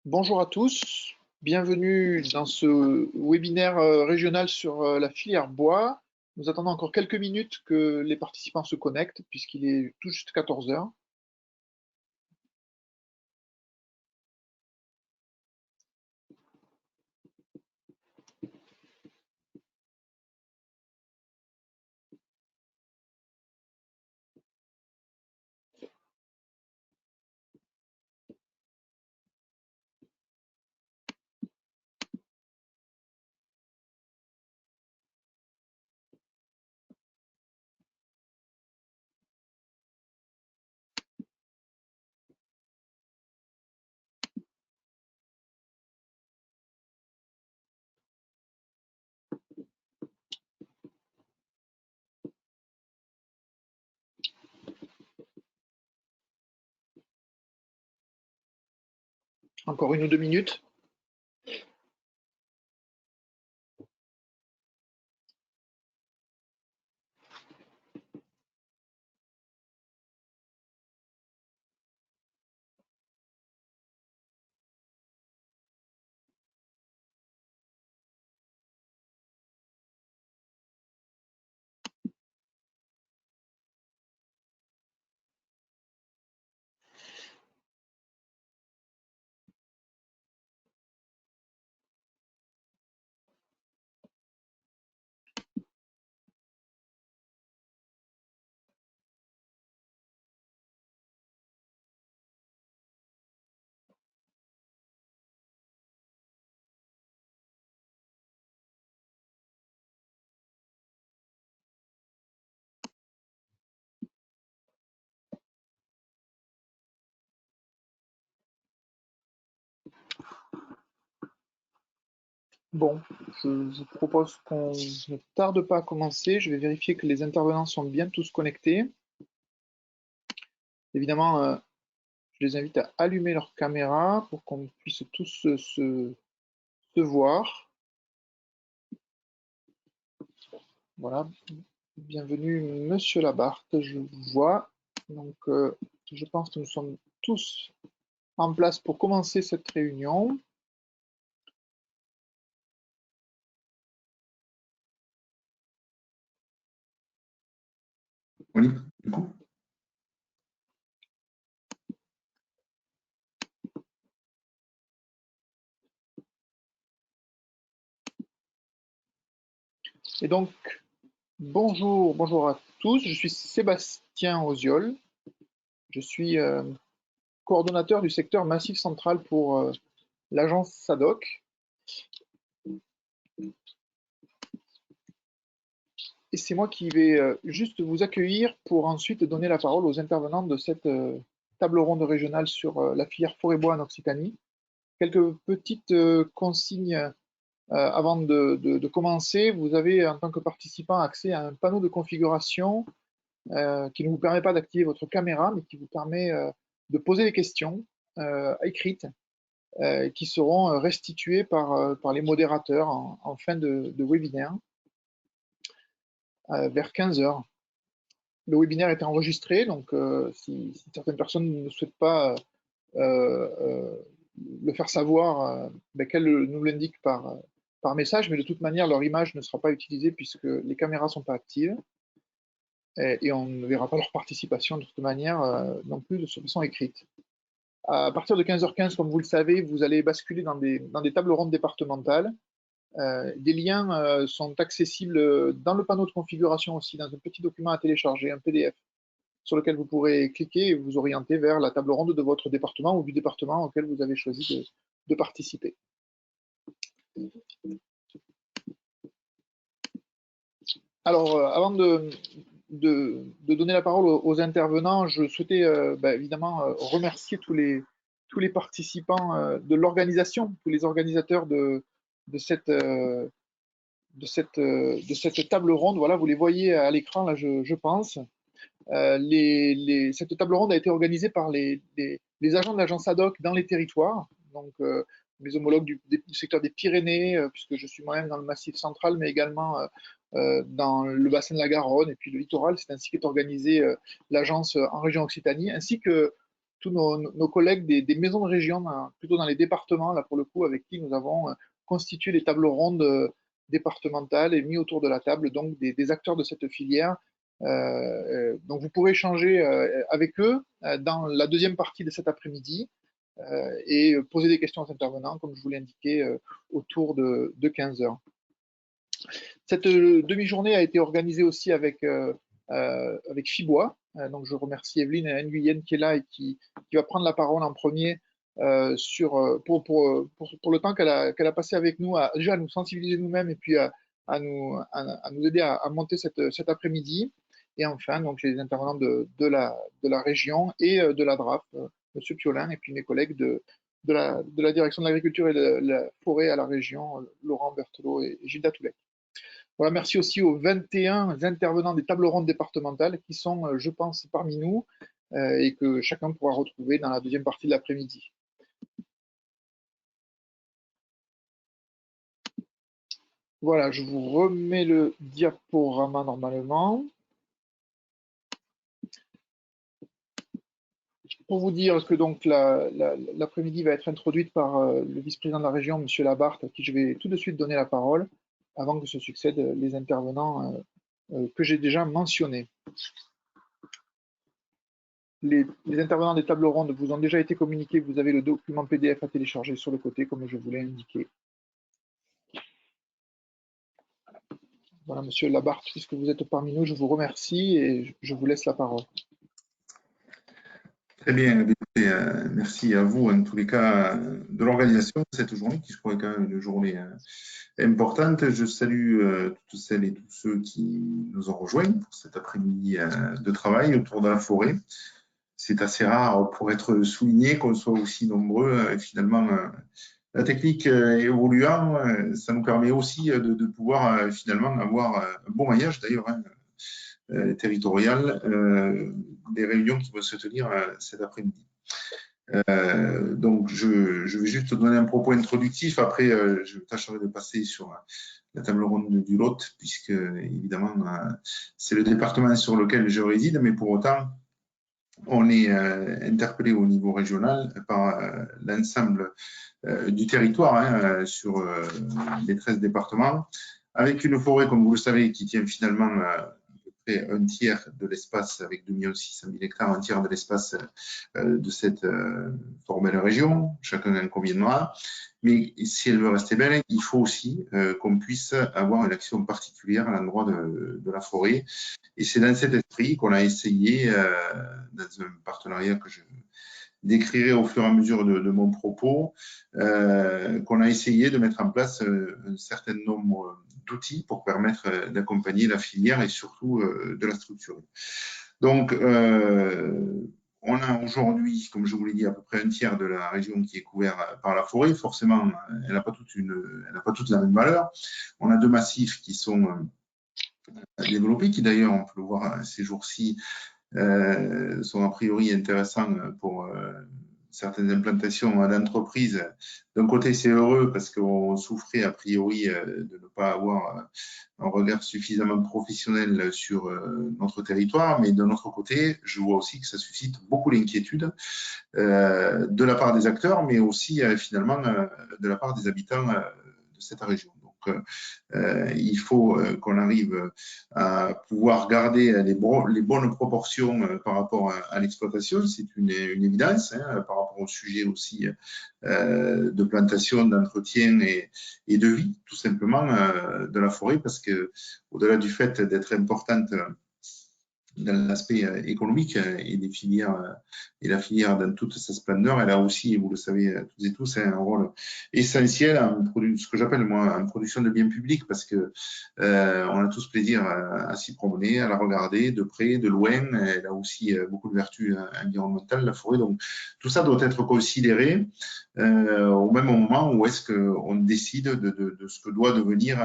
Bonjour à tous, bienvenue dans ce webinaire régional sur la filière bois. Nous attendons encore quelques minutes que les participants se connectent puisqu'il est tout juste 14 heures. Encore 1 ou 2 minutes. Bon, je vous propose qu'on ne tarde pas à commencer. Je vais vérifier que les intervenants sont bien tous connectés. Évidemment, je les invite à allumer leur caméra pour qu'on puisse tous se voir. Voilà, bienvenue Monsieur Labarthe, je vous vois. Donc, je pense que nous sommes tous en place pour commencer cette réunion. Oui, du coup. Et donc, bonjour à tous. Je suis Sébastien Oziol. Je suis coordonnateur du secteur Massif Central pour l'agence SADOC. Et c'est moi qui vais juste vous accueillir pour ensuite donner la parole aux intervenants de cette table ronde régionale sur la filière forêt-bois en Occitanie. Quelques petites consignes avant de commencer. Vous avez en tant que participant accès à un panneau de configuration qui ne vous permet pas d'activer votre caméra, mais qui vous permet de poser des questions écrites qui seront restituées par les modérateurs en fin de webinaire vers 15 heures. Le webinaire est enregistré, donc si certaines personnes ne souhaitent pas le faire savoir, qu'elles nous l'indiquent par message, mais de toute manière, leur image ne sera pas utilisée puisque les caméras ne sont pas actives et on ne verra pas leur participation de toute manière non plus de façon écrite. À partir de 15h15, comme vous le savez, vous allez basculer dans des tables rondes départementales. Des liens sont accessibles dans le panneau de configuration aussi, dans un petit document à télécharger, un PDF, sur lequel vous pourrez cliquer et vous orienter vers la table ronde de votre département ou du département auquel vous avez choisi de participer. Alors, avant de donner la parole aux intervenants, je souhaitais évidemment remercier tous les participants de l'organisation, tous les organisateurs de cette table ronde. Voilà, vous les voyez à l'écran, là, je pense. Cette table ronde a été organisée par les agents de l'agence ADOC dans les territoires, donc mes homologues du secteur des Pyrénées, puisque je suis moi-même dans le Massif central, mais également dans le bassin de la Garonne et puis le littoral. C'est ainsi qu'est organisée l'agence en région Occitanie, ainsi que tous nos collègues des maisons de région, plutôt dans les départements, là pour le coup, avec qui nous avons constitué les tables rondes départementales et mis autour de la table donc des acteurs de cette filière. Donc vous pourrez échanger avec eux dans la deuxième partie de cet après-midi et poser des questions aux intervenants, comme je vous l'ai indiqué, autour de 15 heures. Cette demi-journée a été organisée aussi avec Fibois. Donc je remercie Evelyne Nguyen qui est là et qui va prendre la parole en premier pour le temps qu'elle a passé avec nous, déjà à nous sensibiliser nous-mêmes et puis à nous aider à monter cet après-midi. Et enfin, donc, les intervenants de la région et de la DRAF, M. Piolin, et puis mes collègues de la direction de l'agriculture et de la forêt à la région, Laurent Berthelot et Gilda Toulet. Voilà, merci aussi aux 21 intervenants des tables rondes départementales qui sont, je pense, parmi nous et que chacun pourra retrouver dans la deuxième partie de l'après-midi. Voilà, je vous remets le diaporama normalement. Pour vous dire que donc l'après-midi va être introduite par le vice-président de la région, M. Labarthe, à qui je vais tout de suite donner la parole, avant que se succèdent les intervenants que j'ai déjà mentionnés. Les intervenants des tables rondes vous ont déjà été communiqués, vous avez le document PDF à télécharger sur le côté, comme je vous l'ai indiqué. Voilà, Monsieur Labarthe, puisque vous êtes parmi nous, je vous remercie et je vous laisse la parole. Très bien, merci à vous en tous les cas de l'organisation de cette journée qui je crois est quand même une journée importante. Je salue toutes celles et tous ceux qui nous ont rejoints pour cet après-midi de travail autour de la forêt. C'est assez rare pour être souligné qu'on soit aussi nombreux. Finalement, la technique évoluant, ça nous permet aussi de pouvoir finalement avoir un bon maillage d'ailleurs territorial des réunions qui vont se tenir cet après-midi. Donc, je vais juste donner un propos introductif. Après, je tâcherai de passer sur la table ronde du Lot, puisque évidemment, c'est le département sur lequel je réside, mais pour autant, on est interpellé au niveau régional par l'ensemble du territoire sur les 13 départements, avec une forêt, comme vous le savez, qui tient finalement un tiers de l'espace, avec 2 600 000 hectares, un tiers de l'espace de cette formelle région, chacun en conviendra. Mais si elle veut rester belle, il faut aussi qu'on puisse avoir une action particulière à l'endroit de la forêt. Et c'est dans cet esprit qu'on a essayé, dans un partenariat que je décrirai au fur et à mesure de mon propos, qu'on a essayé de mettre en place un certain nombre d'outils pour permettre d'accompagner la filière et surtout de la structurer. Donc, on a aujourd'hui, comme je vous l'ai dit, à peu près un tiers de la région qui est couvert par la forêt. Forcément, elle n'a pas toute la même valeur. On a 2 massifs qui sont développés, qui d'ailleurs, on peut le voir ces jours-ci, sont a priori intéressants pour certaines implantations d'entreprises. D'un côté, c'est heureux parce qu'on souffrait a priori de ne pas avoir un regard suffisamment professionnel sur notre territoire, mais d'un autre côté, je vois aussi que ça suscite beaucoup d'inquiétude de la part des acteurs, mais aussi finalement de la part des habitants de cette région. Donc, il faut qu'on arrive à pouvoir garder les bonnes proportions par rapport à l'exploitation. C'est une évidence par rapport au sujet aussi de plantation, d'entretien et de vie, tout simplement, de la forêt, parce que au-delà du fait d'être importante dans l'aspect économique et des filières et la filière dans toute sa splendeur, elle a aussi, vous le savez toutes et tous, un rôle essentiel en ce que j'appelle moi en production de biens publics, parce que on a tous plaisir à s'y promener, à la regarder de près, de loin. Elle a aussi beaucoup de vertus environnementales, la forêt. Donc tout ça doit être considéré au même moment où est-ce qu'on décide de ce que doit devenir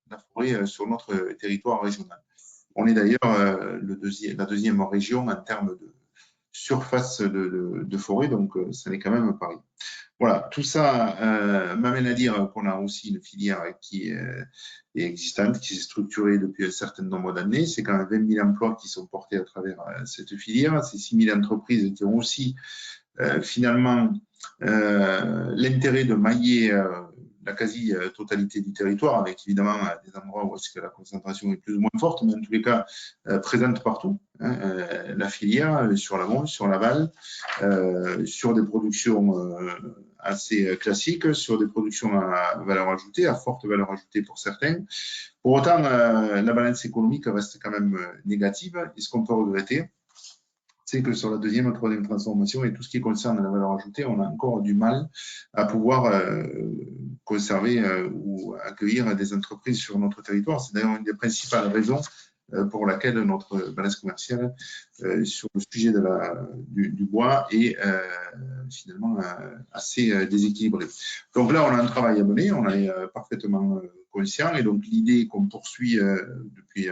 la forêt sur notre territoire régional. On est d'ailleurs la deuxième région en termes de surface de forêt, donc ça n'est quand même Paris. Voilà, tout ça m'amène à dire qu'on a aussi une filière qui est existante, qui s'est structurée depuis un certain nombre d'années. C'est quand même 20 000 emplois qui sont portés à travers cette filière. C'est 6 000 entreprises qui ont aussi finalement l'intérêt de mailler la quasi-totalité du territoire, avec évidemment des endroits où est-ce que la concentration est plus ou moins forte, mais en tous les cas présente partout. La filière sur l'amont, sur l'aval, sur des productions assez classiques, sur des productions à valeur ajoutée, à forte valeur ajoutée pour certains. Pour autant, la balance économique reste quand même négative. Et ce qu'on peut regretter, c'est que sur la deuxième ou troisième transformation et tout ce qui concerne la valeur ajoutée, on a encore du mal à pouvoir conserver ou accueillir des entreprises sur notre territoire. C'est d'ailleurs une des principales raisons pour laquelle notre balance commerciale sur le sujet du bois est finalement assez déséquilibrée. Donc là, on a un travail à mener, on est parfaitement conscient, et donc l'idée qu'on poursuit depuis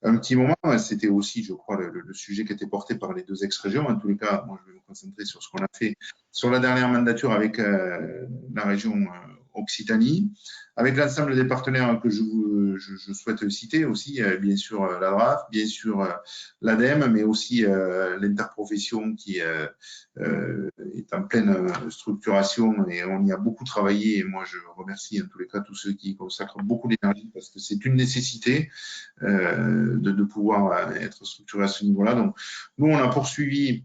un petit moment, c'était aussi, je crois, le sujet qui était porté par les deux ex-régions. En tous les cas, moi, je vais me concentrer sur ce qu'on a fait sur la dernière mandature avec la région Occitanie, avec l'ensemble des partenaires que je souhaite citer aussi, bien sûr la DRAF, bien sûr l'ADEME, mais aussi l'interprofession qui est en pleine structuration, et on y a beaucoup travaillé, et moi je remercie en tous les cas tous ceux qui consacrent beaucoup d'énergie parce que c'est une nécessité de pouvoir être structuré à ce niveau-là. Donc nous, on a poursuivi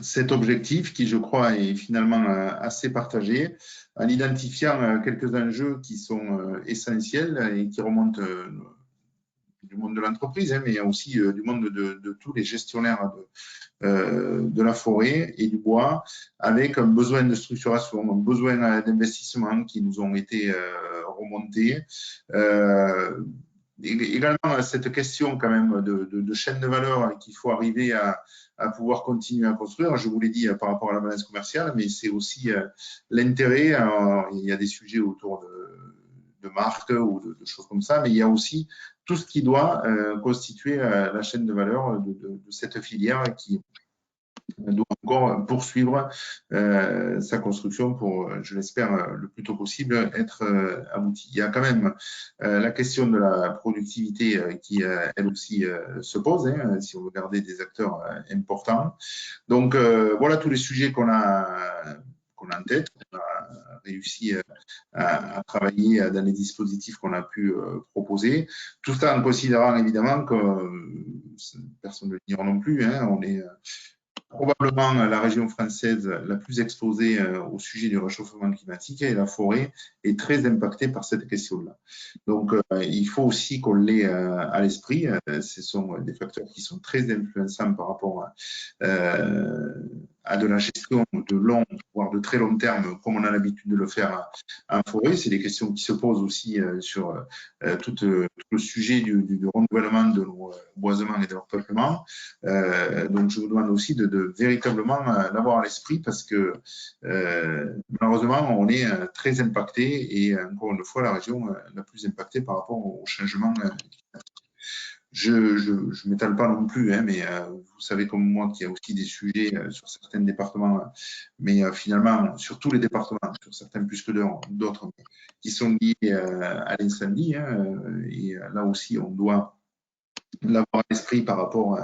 cet objectif qui, je crois, est finalement assez partagé, en identifiant quelques enjeux qui sont essentiels et qui remontent du monde de l'entreprise, mais aussi du monde de tous les gestionnaires de la forêt et du bois, avec un besoin de structuration, un besoin d'investissement qui nous ont été remontés. Également, cette question quand même de chaîne de valeur qu'il faut arriver à pouvoir continuer à construire. Je vous l'ai dit par rapport à la balance commerciale, mais c'est aussi l'intérêt. Il y a des sujets autour de marques ou de choses comme ça, mais il y a aussi tout ce qui doit constituer la chaîne de valeur de cette filière qui doit encore poursuivre sa construction pour, je l'espère, le plus tôt possible, être aboutie. Il y a quand même la question de la productivité qui, elle aussi, se pose, si on veut garder des acteurs importants. Donc, voilà tous les sujets qu'on a en tête, qu'on a réussi à travailler dans les dispositifs qu'on a pu proposer. Tout ça en considérant évidemment que, personne ne le dira non plus, on est probablement la région française la plus exposée au sujet du réchauffement climatique, et la forêt est très impactée par cette question-là. Donc, il faut aussi qu'on l'ait à l'esprit. Ce sont des facteurs qui sont très influençants par rapport à de la gestion de long, voire de très long terme, comme on a l'habitude de le faire en forêt. C'est des questions qui se posent aussi sur tout le sujet du renouvellement de nos boisements et de leur peuplement. Donc, je vous demande aussi de véritablement l'avoir à l'esprit parce que malheureusement, on est très impacté, et encore une fois, la région la plus impactée par rapport au changement climatique. Je ne m'étale pas non plus, mais vous savez comme moi qu'il y a aussi des sujets sur certains départements, mais finalement, sur tous les départements, sur certains plus que d'autres, qui sont liés à l'incendie. Et là aussi, on doit l'avoir à l'esprit par rapport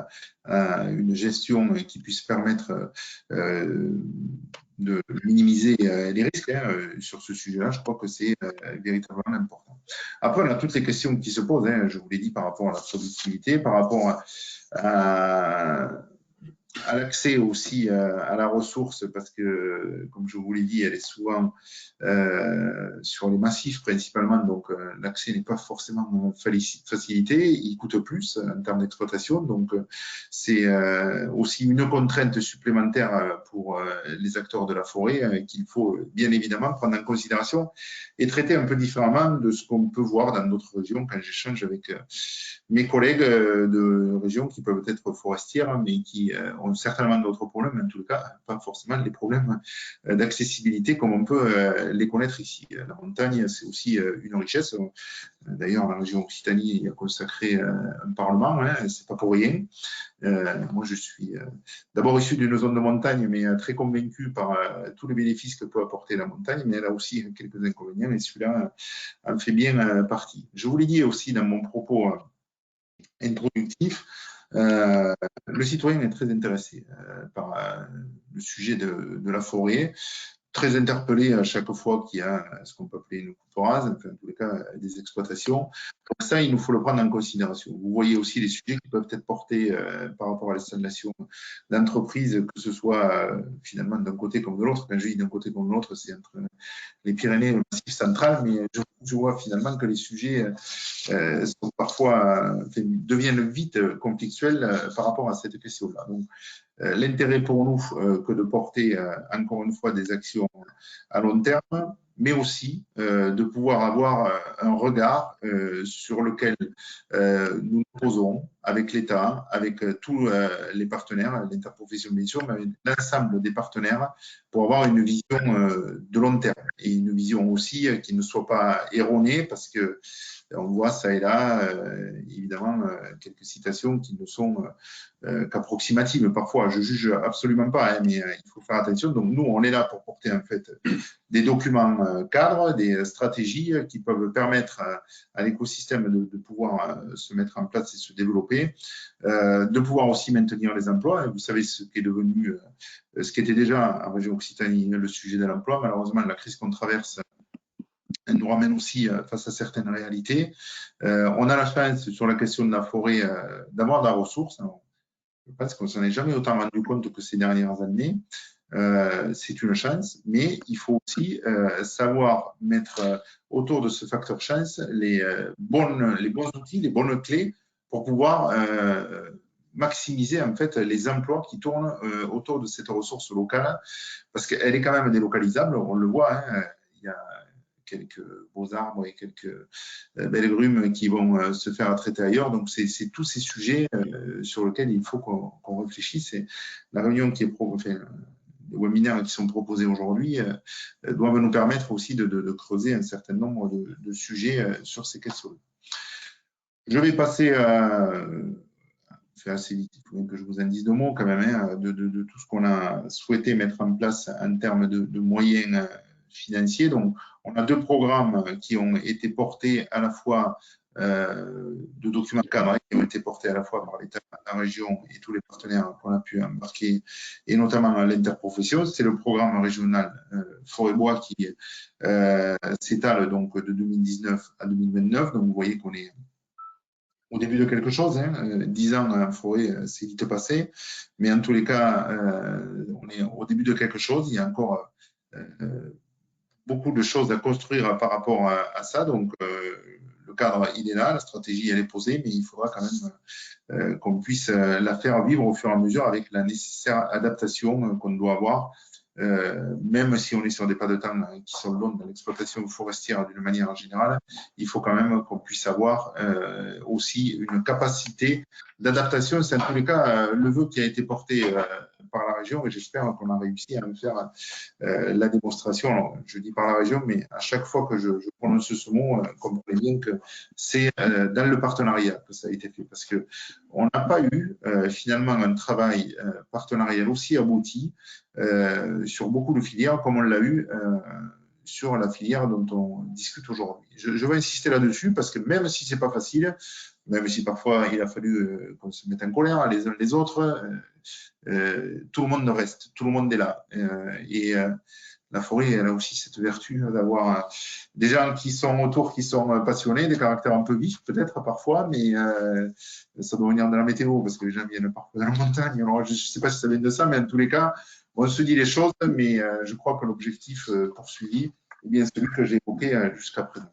à une gestion qui puisse permettre de minimiser les risques sur ce sujet-là. Je crois que c'est véritablement important. Après, on a toutes les questions qui se posent, je vous l'ai dit, par rapport à la productivité, par rapport à l'accès aussi à la ressource, parce que, comme je vous l'ai dit, elle est souvent sur les massifs principalement, donc l'accès n'est pas forcément facilité, il coûte plus en termes d'exploitation, donc c'est aussi une contrainte supplémentaire pour les acteurs de la forêt qu'il faut bien évidemment prendre en considération et traiter un peu différemment de ce qu'on peut voir dans d'autres régions quand j'échange avec mes collègues de régions qui peuvent être forestières, mais qui ont certainement d'autres problèmes, mais en tout cas, pas forcément les problèmes d'accessibilité comme on peut les connaître ici. La montagne, c'est aussi une richesse. D'ailleurs, la région Occitanie y a consacré un parlement, hein, c'est pas pour rien. Moi, je suis d'abord issu d'une zone de montagne, mais très convaincu par tous les bénéfices que peut apporter la montagne, mais elle a aussi quelques inconvénients, et celui-là en fait bien partie. Je vous l'ai dit aussi dans mon propos introductif, le citoyen est très intéressé par le sujet de la forêt, très interpellé à chaque fois qu'il y a ce qu'on peut appeler une coupe rase, enfin, en tous les cas des exploitations. Donc ça, il nous faut le prendre en considération. Vous voyez aussi les sujets qui peuvent être portés par rapport à l'installation d'entreprises, que ce soit finalement d'un côté comme de l'autre. Quand je dis d'un côté comme de l'autre, c'est entre les Pyrénées et le Massif central, mais je vois finalement que les sujets sont parfois, deviennent vite conflictuels par rapport à cette question-là. Donc, l'intérêt pour nous que de porter encore une fois des actions à long terme, mais aussi de pouvoir avoir un regard sur lequel nous nous posons avec l'État, avec tous les partenaires, l'interprofession bien sûr, mais avec l'ensemble des partenaires pour avoir une vision de long terme et une vision aussi qui ne soit pas erronée parce que on voit ça et là, évidemment, quelques citations qui ne sont qu'approximatives parfois. Je juge absolument pas, hein, mais il faut faire attention. Donc nous, on est là pour porter en fait des documents cadres, des stratégies qui peuvent permettre à l'écosystème de pouvoir se mettre en place et se développer, de pouvoir aussi maintenir les emplois. Et vous savez ce qui est devenu, ce qui était déjà en région Occitanie le sujet de l'emploi. Malheureusement, la crise qu'on traverse elle nous ramène aussi face à certaines réalités. On a la chance sur la question de la forêt d'avoir de la ressource. Alors, je pense qu'on ne s'en est jamais autant rendu compte que ces dernières années. C'est une chance, mais il faut aussi savoir mettre autour de ce facteur chance les bons outils, les bonnes clés pour pouvoir maximiser en fait les emplois qui tournent autour de cette ressource locale, parce qu'elle est quand même délocalisable, on le voit, hein, il y a quelques beaux arbres et quelques belles grumes qui vont se faire traiter ailleurs. Donc, c'est tous ces sujets sur lesquels il faut qu'on réfléchisse. Et la réunion qui est les webinaires qui sont proposés aujourd'hui doivent nous permettre aussi de creuser un certain nombre de sujets sur ces questions. Je vais passer c'est assez vite, il faut que je vous en dise deux mots quand même, hein, de tout ce qu'on a souhaité mettre en place en termes de moyens financiers. Donc, on a deux programmes qui ont été portés à la fois de documents cadres qui ont été portés à la fois par l'État, la région et tous les partenaires qu'on a pu embarquer, et notamment l'interprofession. C'est le programme régional Forêt-Bois qui s'étale donc de 2019 à 2029. Donc, vous voyez qu'on est au début de quelque chose, hein. 10 ans en forêt, c'est vite passé, mais en tous les cas, on est au début de quelque chose. Il y a encore beaucoup de choses à construire par rapport à ça. Donc, le cadre, il est là, la stratégie, elle est posée, mais il faudra quand même qu'on puisse la faire vivre au fur et à mesure avec la nécessaire adaptation qu'on doit avoir. Même si on est sur des pas de temps qui sont longs dans l'exploitation forestière d'une manière générale, il faut quand même qu'on puisse avoir aussi une capacité d'adaptation. C'est en tous les cas le vœu qui a été porté par la région et j'espère qu'on a réussi à me faire la démonstration. Alors, je dis par la région, mais à chaque fois que je prononce ce mot, comprenez bien que c'est dans le partenariat que ça a été fait parce qu'on n'a pas eu finalement un travail partenarial aussi abouti sur beaucoup de filières comme on l'a eu sur la filière dont on discute aujourd'hui. Je vais insister là-dessus parce que même si c'est pas facile, même si parfois il a fallu qu'on se mette en colère les uns les autres, tout le monde reste, tout le monde est là. La forêt, elle a aussi cette vertu d'avoir des gens qui sont autour, qui sont passionnés, des caractères un peu vifs peut-être parfois, mais ça doit venir de la météo parce que les gens viennent parfois de la montagne. Alors, je ne sais pas si ça vient de ça, mais en tous les cas, on se dit les choses, mais je crois que l'objectif poursuivi est bien celui que j'ai évoqué jusqu'à présent.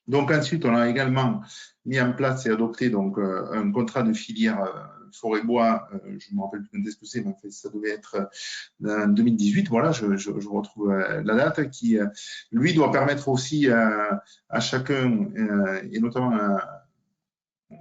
Donc ensuite, on a également mis en place et adopté donc un contrat de filière forêt-bois. Je ne me rappelle plus quand est-ce que c'est, mais en fait, ça devait être en 2018. Voilà, je retrouve la date qui, lui, doit permettre aussi à chacun, et notamment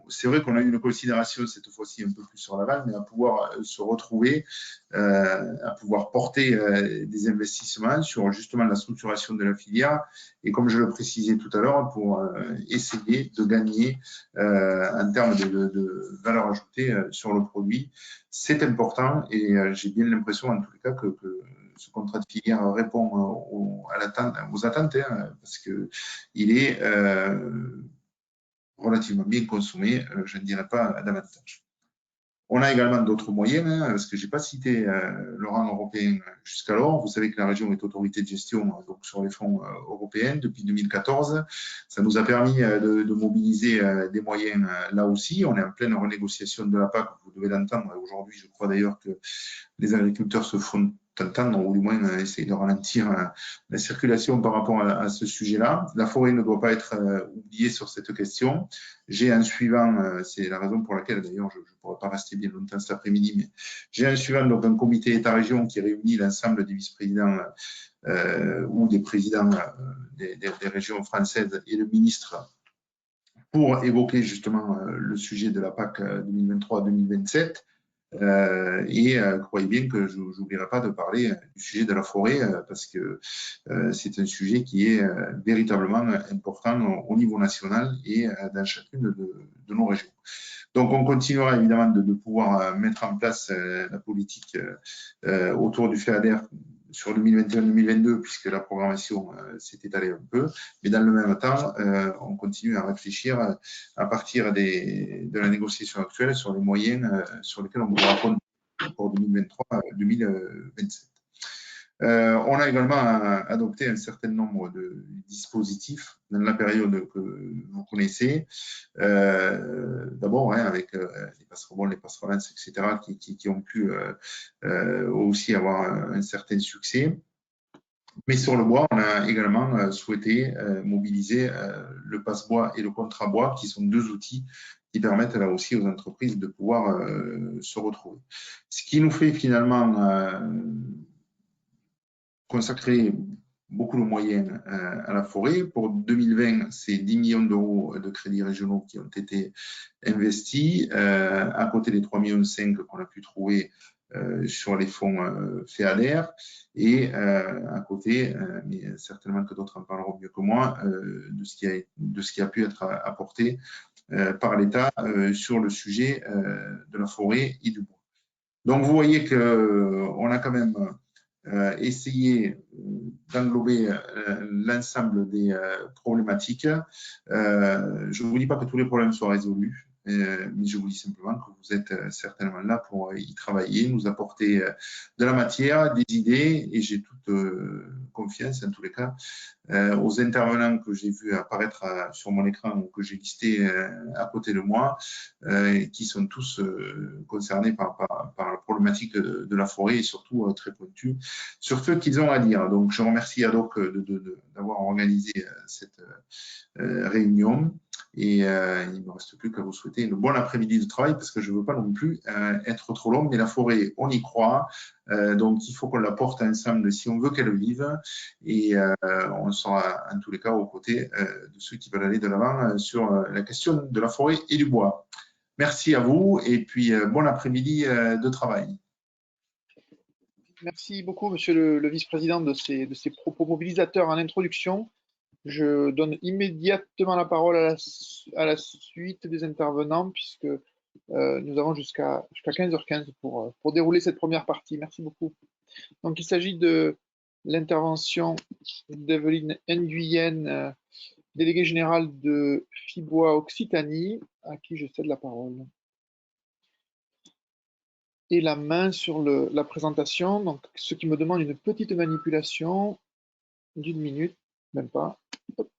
c'est vrai qu'on a eu une considération cette fois-ci un peu plus sur l'aval, mais à pouvoir se retrouver, à pouvoir porter des investissements sur justement la structuration de la filière et comme je le précisais tout à l'heure, pour essayer de gagner en termes de valeur ajoutée sur le produit. C'est important et j'ai bien l'impression en tous les cas que ce contrat de filière répond aux attentes hein, parce qu'il est relativement bien consommé, je ne dirais pas davantage. On a également d'autres moyens, hein, parce que je n'ai pas cité le rang européen jusqu'alors. Vous savez que la région est autorité de gestion donc sur les fonds européens depuis 2014. Ça nous a permis de mobiliser des moyens là aussi. On est en pleine renégociation de la PAC, vous devez l'entendre. Aujourd'hui, je crois d'ailleurs que les agriculteurs se font entendre, ou du moins essayer de ralentir la circulation par rapport à ce sujet-là. La forêt ne doit pas être oubliée sur cette question. J'ai un suivant, c'est la raison pour laquelle d'ailleurs je ne pourrais pas rester bien longtemps cet après-midi, mais j'ai un suivant, donc un comité État-région qui réunit l'ensemble des vice-présidents ou des présidents des régions françaises et le ministre pour évoquer justement le sujet de la PAC 2023-2027. Croyez bien que je n'oublierai pas de parler du sujet de la forêt parce que c'est un sujet qui est véritablement important au niveau national et dans chacune de nos régions. Donc, on continuera évidemment de pouvoir mettre en place la politique autour du FEADER sur 2021-2022, puisque la programmation s'est étalée un peu. Mais dans le même temps, on continue à réfléchir à partir de la négociation actuelle sur les moyens sur lesquels on pourra compter pour 2023-2027. On a également adopté un certain nombre de dispositifs dans la période que vous connaissez. D'abord, hein, avec les passereaux, les passerelances, etc., qui ont pu aussi avoir un certain succès. Mais sur le bois, on a également souhaité mobiliser le passe-bois et le contrat-bois, qui sont deux outils qui permettent là aussi aux entreprises de pouvoir se retrouver. Ce qui nous fait finalement consacrer beaucoup de moyens à la forêt. Pour 2020, c'est 10 millions d'euros de crédits régionaux qui ont été investis, à côté des 3,5 millions qu'on a pu trouver sur les fonds FEADER et à côté, mais certainement que d'autres en parleront mieux que moi, de ce qui a pu être apporté par l'État sur le sujet de la forêt et du bois. Donc vous voyez qu'on a quand même essayer d'englober l'ensemble des problématiques. Je ne vous dis pas que tous les problèmes soient résolus, mais je vous dis simplement que vous êtes certainement là pour y travailler, nous apporter de la matière, des idées, et j'ai toute confiance, en tous les cas, aux intervenants que j'ai vus apparaître sur mon écran ou que j'ai listés à côté de moi, qui sont tous concernés par la problématique de la forêt et surtout très pointus sur ce qu'ils ont à dire. Donc, je remercie Adoc d'avoir organisé cette réunion et il ne me reste plus qu'à vous souhaiter une bonne après-midi de travail parce que je ne veux pas non plus être trop long, mais la forêt, on y croit. Donc, il faut qu'on la porte ensemble si on veut qu'elle vive et on sera en tous les cas aux côtés de ceux qui veulent aller de l'avant sur la question de la forêt et du bois. Merci à vous et puis bon après-midi de travail. Merci beaucoup, monsieur le vice-président, de ces propos mobilisateurs en introduction. Je donne immédiatement la parole à la suite des intervenants, puisque nous avons jusqu'à 15h15 pour dérouler cette première partie. Merci beaucoup. Donc, il s'agit de l'intervention d'Evelyne Nguyen, déléguée générale de FIBOA Occitanie, à qui je cède la parole. Et la main sur la présentation, donc ce qui me demande une petite manipulation d'une minute, même pas. Hop.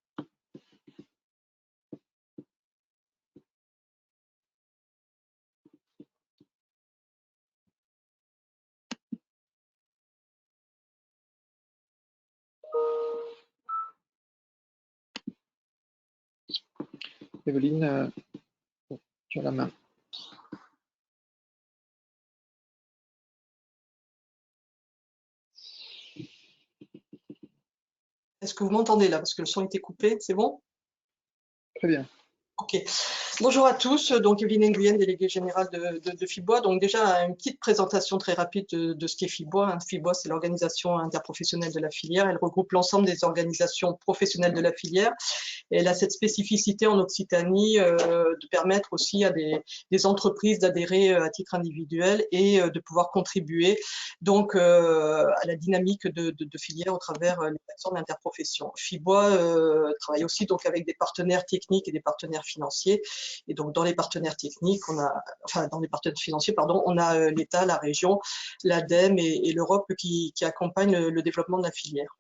Evelyne, tu as la main. Est-ce que vous m'entendez là? Parce que le son était coupé, c'est bon? Très bien. Ok. Bonjour à tous, donc Evelyne Nguyen, déléguée générale de FIBOA. Donc déjà une petite présentation très rapide de ce qu'est FIBOA. FIBOA, c'est l'organisation interprofessionnelle de la filière. Elle regroupe l'ensemble des organisations professionnelles de la filière. Et elle a cette spécificité en Occitanie de permettre aussi à des entreprises d'adhérer à titre individuel et de pouvoir contribuer donc à la dynamique de filière au travers les actions d'interprofession. FIBOA travaille aussi donc avec des partenaires techniques et des partenaires financiers. Et donc, dans les partenaires techniques, dans les partenaires financiers, pardon, on a l'État, la région, l'ADEME et l'Europe qui accompagnent le développement de la filière.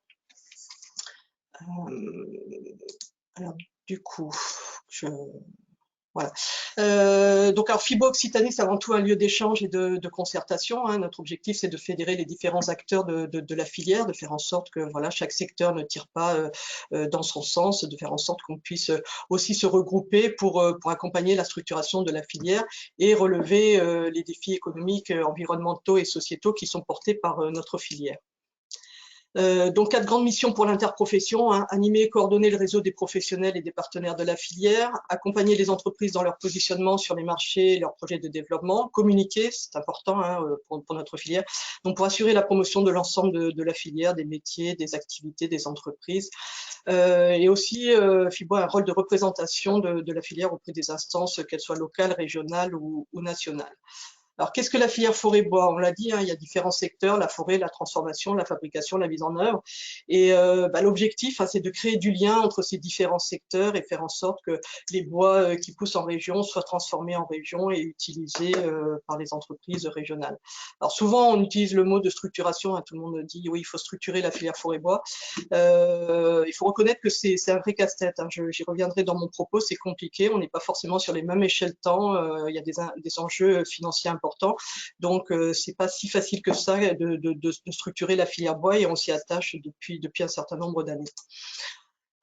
Alors, du coup, voilà. Donc, alors, FIBOA Occitanie, c'est avant tout un lieu d'échange et de concertation. Notre objectif, c'est de fédérer les différents acteurs de la filière, de faire en sorte que voilà, chaque secteur ne tire pas dans son sens, de faire en sorte qu'on puisse aussi se regrouper pour accompagner la structuration de la filière et relever les défis économiques, environnementaux et sociétaux qui sont portés par notre filière. Donc 4 grandes missions pour l'interprofession, animer et coordonner le réseau des professionnels et des partenaires de la filière, accompagner les entreprises dans leur positionnement sur les marchés et leurs projets de développement, communiquer, c'est important pour notre filière, donc pour assurer la promotion de l'ensemble de la filière, des métiers, des activités, des entreprises, et aussi FIBOA a un rôle de représentation de la filière auprès des instances, qu'elles soient locales, régionales ou nationales. Alors, qu'est-ce que la filière forêt-bois? On l'a dit, il y a différents secteurs, la forêt, la transformation, la fabrication, la mise en œuvre. Et l'objectif, c'est de créer du lien entre ces différents secteurs et faire en sorte que les bois qui poussent en région soient transformés en région et utilisés par les entreprises régionales. Alors, souvent, on utilise le mot de structuration. Tout le monde dit, oui, il faut structurer la filière forêt-bois. Il faut reconnaître que c'est un vrai casse-tête. J'y reviendrai dans mon propos, c'est compliqué. On n'est pas forcément sur les mêmes échelles de temps. Il y a des enjeux financiers importants. Donc, c'est pas si facile que ça de structurer la filière bois et on s'y attache depuis un certain nombre d'années.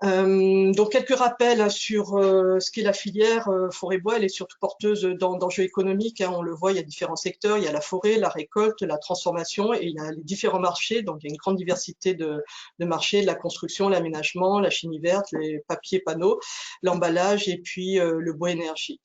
Donc, quelques rappels sur ce qu'est la filière forêt-bois. Elle est surtout porteuse d'enjeux économiques. On le voit, il y a différents secteurs. Il y a la forêt, la récolte, la transformation et il y a les différents marchés. Donc, il y a une grande diversité de marchés, la construction, l'aménagement, la chimie verte, les papiers, panneaux, l'emballage et puis le bois énergie.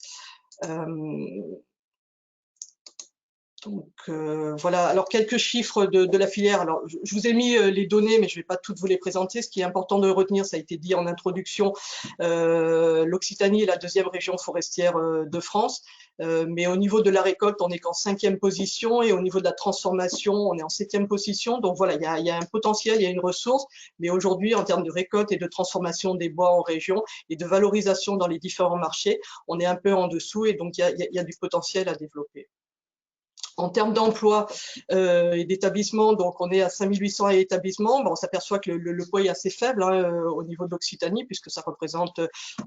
Donc voilà, alors quelques chiffres de la filière. Alors je vous ai mis les données, mais je ne vais pas toutes vous les présenter. Ce qui est important de retenir, ça a été dit en introduction, l'Occitanie est la deuxième région forestière de France. Mais au niveau de la récolte, on n'est qu'en 5e position et au niveau de la transformation, on est en 7e position. Donc voilà, il y a un potentiel, il y a une ressource, mais aujourd'hui, en termes de récolte et de transformation des bois en région et de valorisation dans les différents marchés, on est un peu en dessous et donc il y a du potentiel à développer. En termes d'emploi et d'établissements, donc on est à 5800 établissements. Bon, on s'aperçoit que le poids est assez faible au niveau de l'Occitanie, puisque ça représente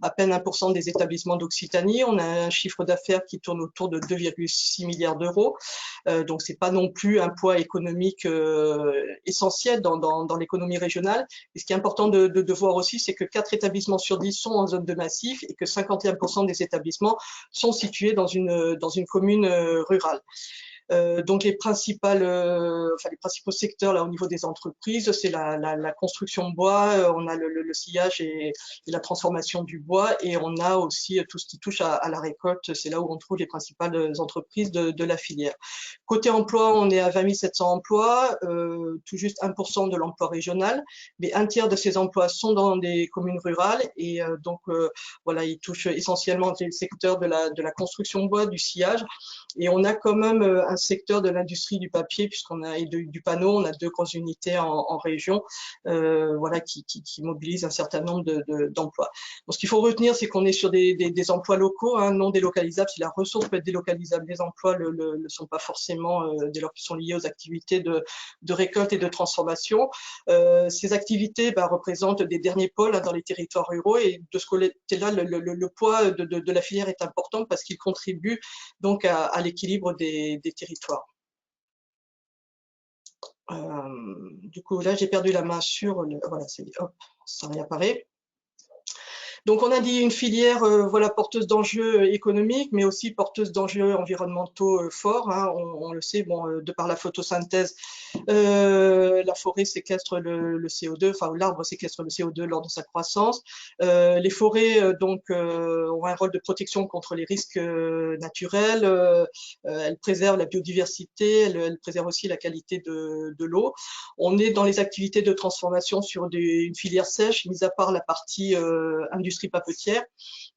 à peine 1% des établissements d'Occitanie. On a un chiffre d'affaires qui tourne autour de 2,6 milliards d'euros. Donc, c'est pas non plus un poids économique essentiel dans l'économie régionale. Et ce qui est important de voir aussi, c'est que 4 établissements sur 10 sont en zone de massif et que 51% des établissements sont situés dans une commune rurale. Donc les principaux secteurs là au niveau des entreprises, c'est la construction de bois, on a le sillage et la transformation du bois, et on a aussi tout ce qui touche à la récolte. C'est là où on trouve les principales entreprises de la filière. Côté emploi, on est à 20 700 emplois, tout juste 1% de l'emploi régional, mais un tiers de ces emplois sont dans des communes rurales et donc voilà, ils touchent essentiellement le secteur de la construction de bois, du sillage, et on a quand même un secteur de l'industrie du papier puisqu'on a du panneau, on a 2 grosses unités en région, voilà, qui mobilisent un certain nombre d'emplois. Donc, ce qu'il faut retenir, c'est qu'on est sur des emplois locaux, non délocalisables. Si la ressource peut être délocalisable, les emplois ne sont pas forcément dès lors qu'ils sont liés aux activités de récolte et de transformation. Ces activités représentent des derniers pôles dans les territoires ruraux, et de ce côté-là, le poids de la filière est important parce qu'il contribue donc à l'équilibre des territoires. Du coup, là, j'ai perdu la main sur voilà, hop, ça réapparaît. Donc, on a dit une filière voilà, porteuse d'enjeux économiques, mais aussi porteuse d'enjeux environnementaux forts. On le sait, bon, de par la photosynthèse, La forêt séquestre le CO2, enfin l'arbre séquestre le CO2 lors de sa croissance. Les forêts ont un rôle de protection contre les risques naturels. Elles préservent la biodiversité, elles préservent aussi la qualité de l'eau. On est dans les activités de transformation sur une filière sèche, mis à part la partie industrie papetière,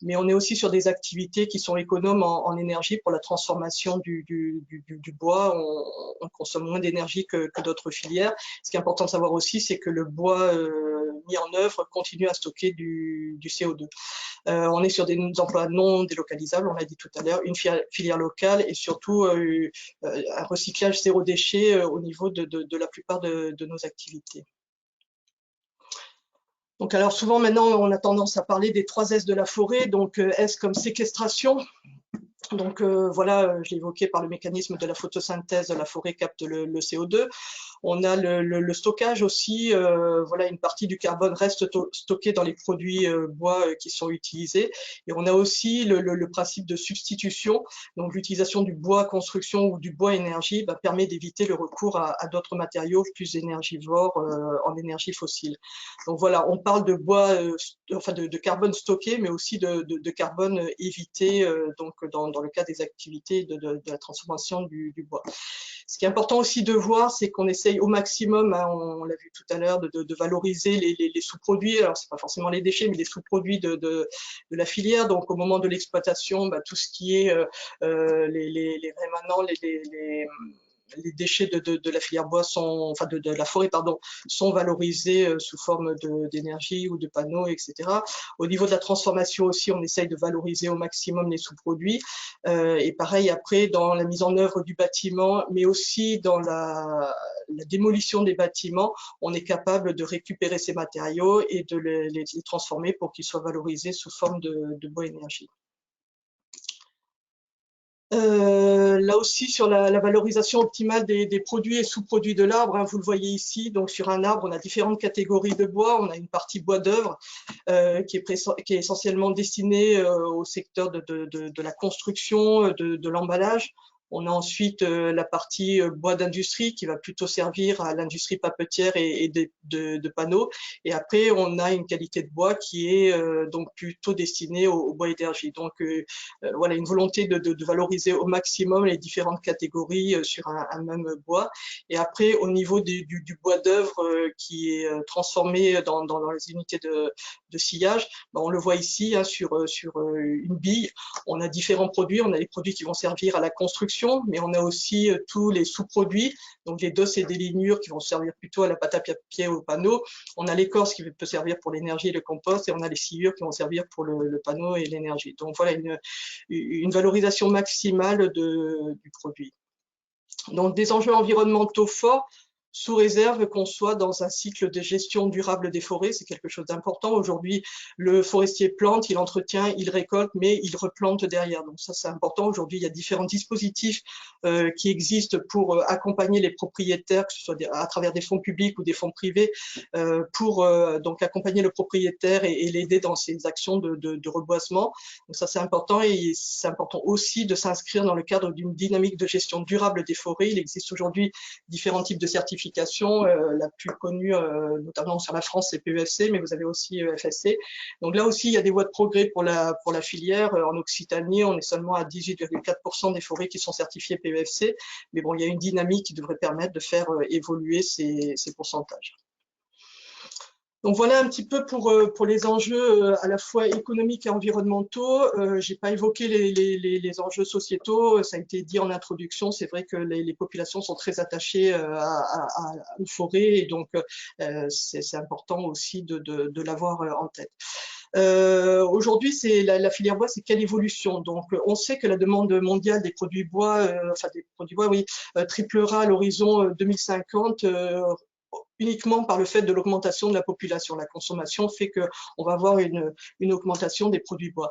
mais on est aussi sur des activités qui sont économes en énergie pour la transformation du bois. On consomme moins d'énergie que d'autres filières. Ce qui est important de savoir aussi, c'est que le bois mis en œuvre continue à stocker du CO2. On est sur des emplois non délocalisables, on l'a dit tout à l'heure, une filière locale et surtout un recyclage zéro déchet au niveau de la plupart de nos activités. Donc alors souvent maintenant on a tendance à parler des 3 S de la forêt, donc S comme séquestration. Donc voilà, je l'ai évoqué par le mécanisme de la photosynthèse, la forêt capte le CO2. On a le stockage aussi, voilà, une partie du carbone reste stocké dans les produits bois qui sont utilisés. Et on a aussi le principe de substitution, donc l'utilisation du bois construction ou du bois énergie permet d'éviter le recours à d'autres matériaux plus énergivores en énergie fossile. Donc voilà, on parle de bois, enfin de carbone stocké, mais aussi de carbone évité donc dans le cas des activités de la transformation du bois. Ce qui est important aussi de voir, c'est qu'on essaye au maximum, hein, on l'a vu tout à l'heure, de valoriser les sous-produits. Alors, c'est pas forcément les déchets, mais les sous-produits de la filière. Donc, au moment de l'exploitation, tout ce qui est les rémanents, les déchets de la filière bois sont, enfin de la forêt, pardon, sont valorisés sous forme d'énergie ou de panneaux, etc. Au niveau de la transformation aussi, on essaye de valoriser au maximum les sous-produits. Et pareil, après, dans la mise en œuvre du bâtiment, mais aussi dans la démolition des bâtiments, on est capable de récupérer ces matériaux et de les transformer pour qu'ils soient valorisés sous forme de bois énergie. Là aussi, sur la valorisation optimale des produits et sous-produits de l'arbre, hein, vous le voyez ici, donc sur un arbre, on a différentes catégories de bois. On a une partie bois d'œuvre qui est essentiellement destinée au secteur de la construction, de l'emballage. On a ensuite la partie bois d'industrie qui va plutôt servir à l'industrie papetière et de panneaux. Et après, on a une qualité de bois qui est donc plutôt destinée au bois énergie. Donc voilà, une volonté de valoriser au maximum les différentes catégories sur un même bois. Et après, au niveau du bois d'œuvre qui est transformé dans les unités de sciage, on le voit ici hein, sur une bille. On a différents produits. On a les produits qui vont servir à la construction, mais on a aussi tous les sous-produits, donc les dosses et délignures qui vont servir plutôt à la pâte à papier au panneau. On a l'écorce qui peut servir pour l'énergie et le compost, et on a les sciures qui vont servir pour le panneau et l'énergie. Donc voilà une valorisation maximale du produit. Donc des enjeux environnementaux forts, sous réserve qu'on soit dans un cycle de gestion durable des forêts, c'est quelque chose d'important. Aujourd'hui, le forestier plante, il entretient, il récolte, mais il replante derrière. Donc ça, c'est important. Aujourd'hui, il y a différents dispositifs qui existent pour accompagner les propriétaires, que ce soit à travers des fonds publics ou des fonds privés, pour donc accompagner le propriétaire et l'aider dans ses actions de reboisement. Donc ça, c'est important. Et c'est important aussi de s'inscrire dans le cadre d'une dynamique de gestion durable des forêts. Il existe aujourd'hui différents types de certifications. La plus connue, notamment sur la France, c'est PEFC, mais vous avez aussi FSC. Donc là aussi, il y a des voies de progrès pour la filière. En Occitanie, on est seulement à 18,4% des forêts qui sont certifiées PEFC. Mais bon, il y a une dynamique qui devrait permettre de faire évoluer ces pourcentages. Donc voilà un petit peu pour les enjeux à la fois économiques et environnementaux. J'ai pas évoqué les enjeux sociétaux, ça a été dit en introduction. C'est vrai que les populations sont très attachées aux forêts et donc c'est important aussi de l'avoir en tête. Aujourd'hui, c'est la filière bois, c'est quelle évolution? Donc, on sait que la demande mondiale des produits bois, triplera à l'horizon 2050. Uniquement par le fait de l'augmentation de la population. La consommation fait qu'on va avoir une augmentation des produits bois.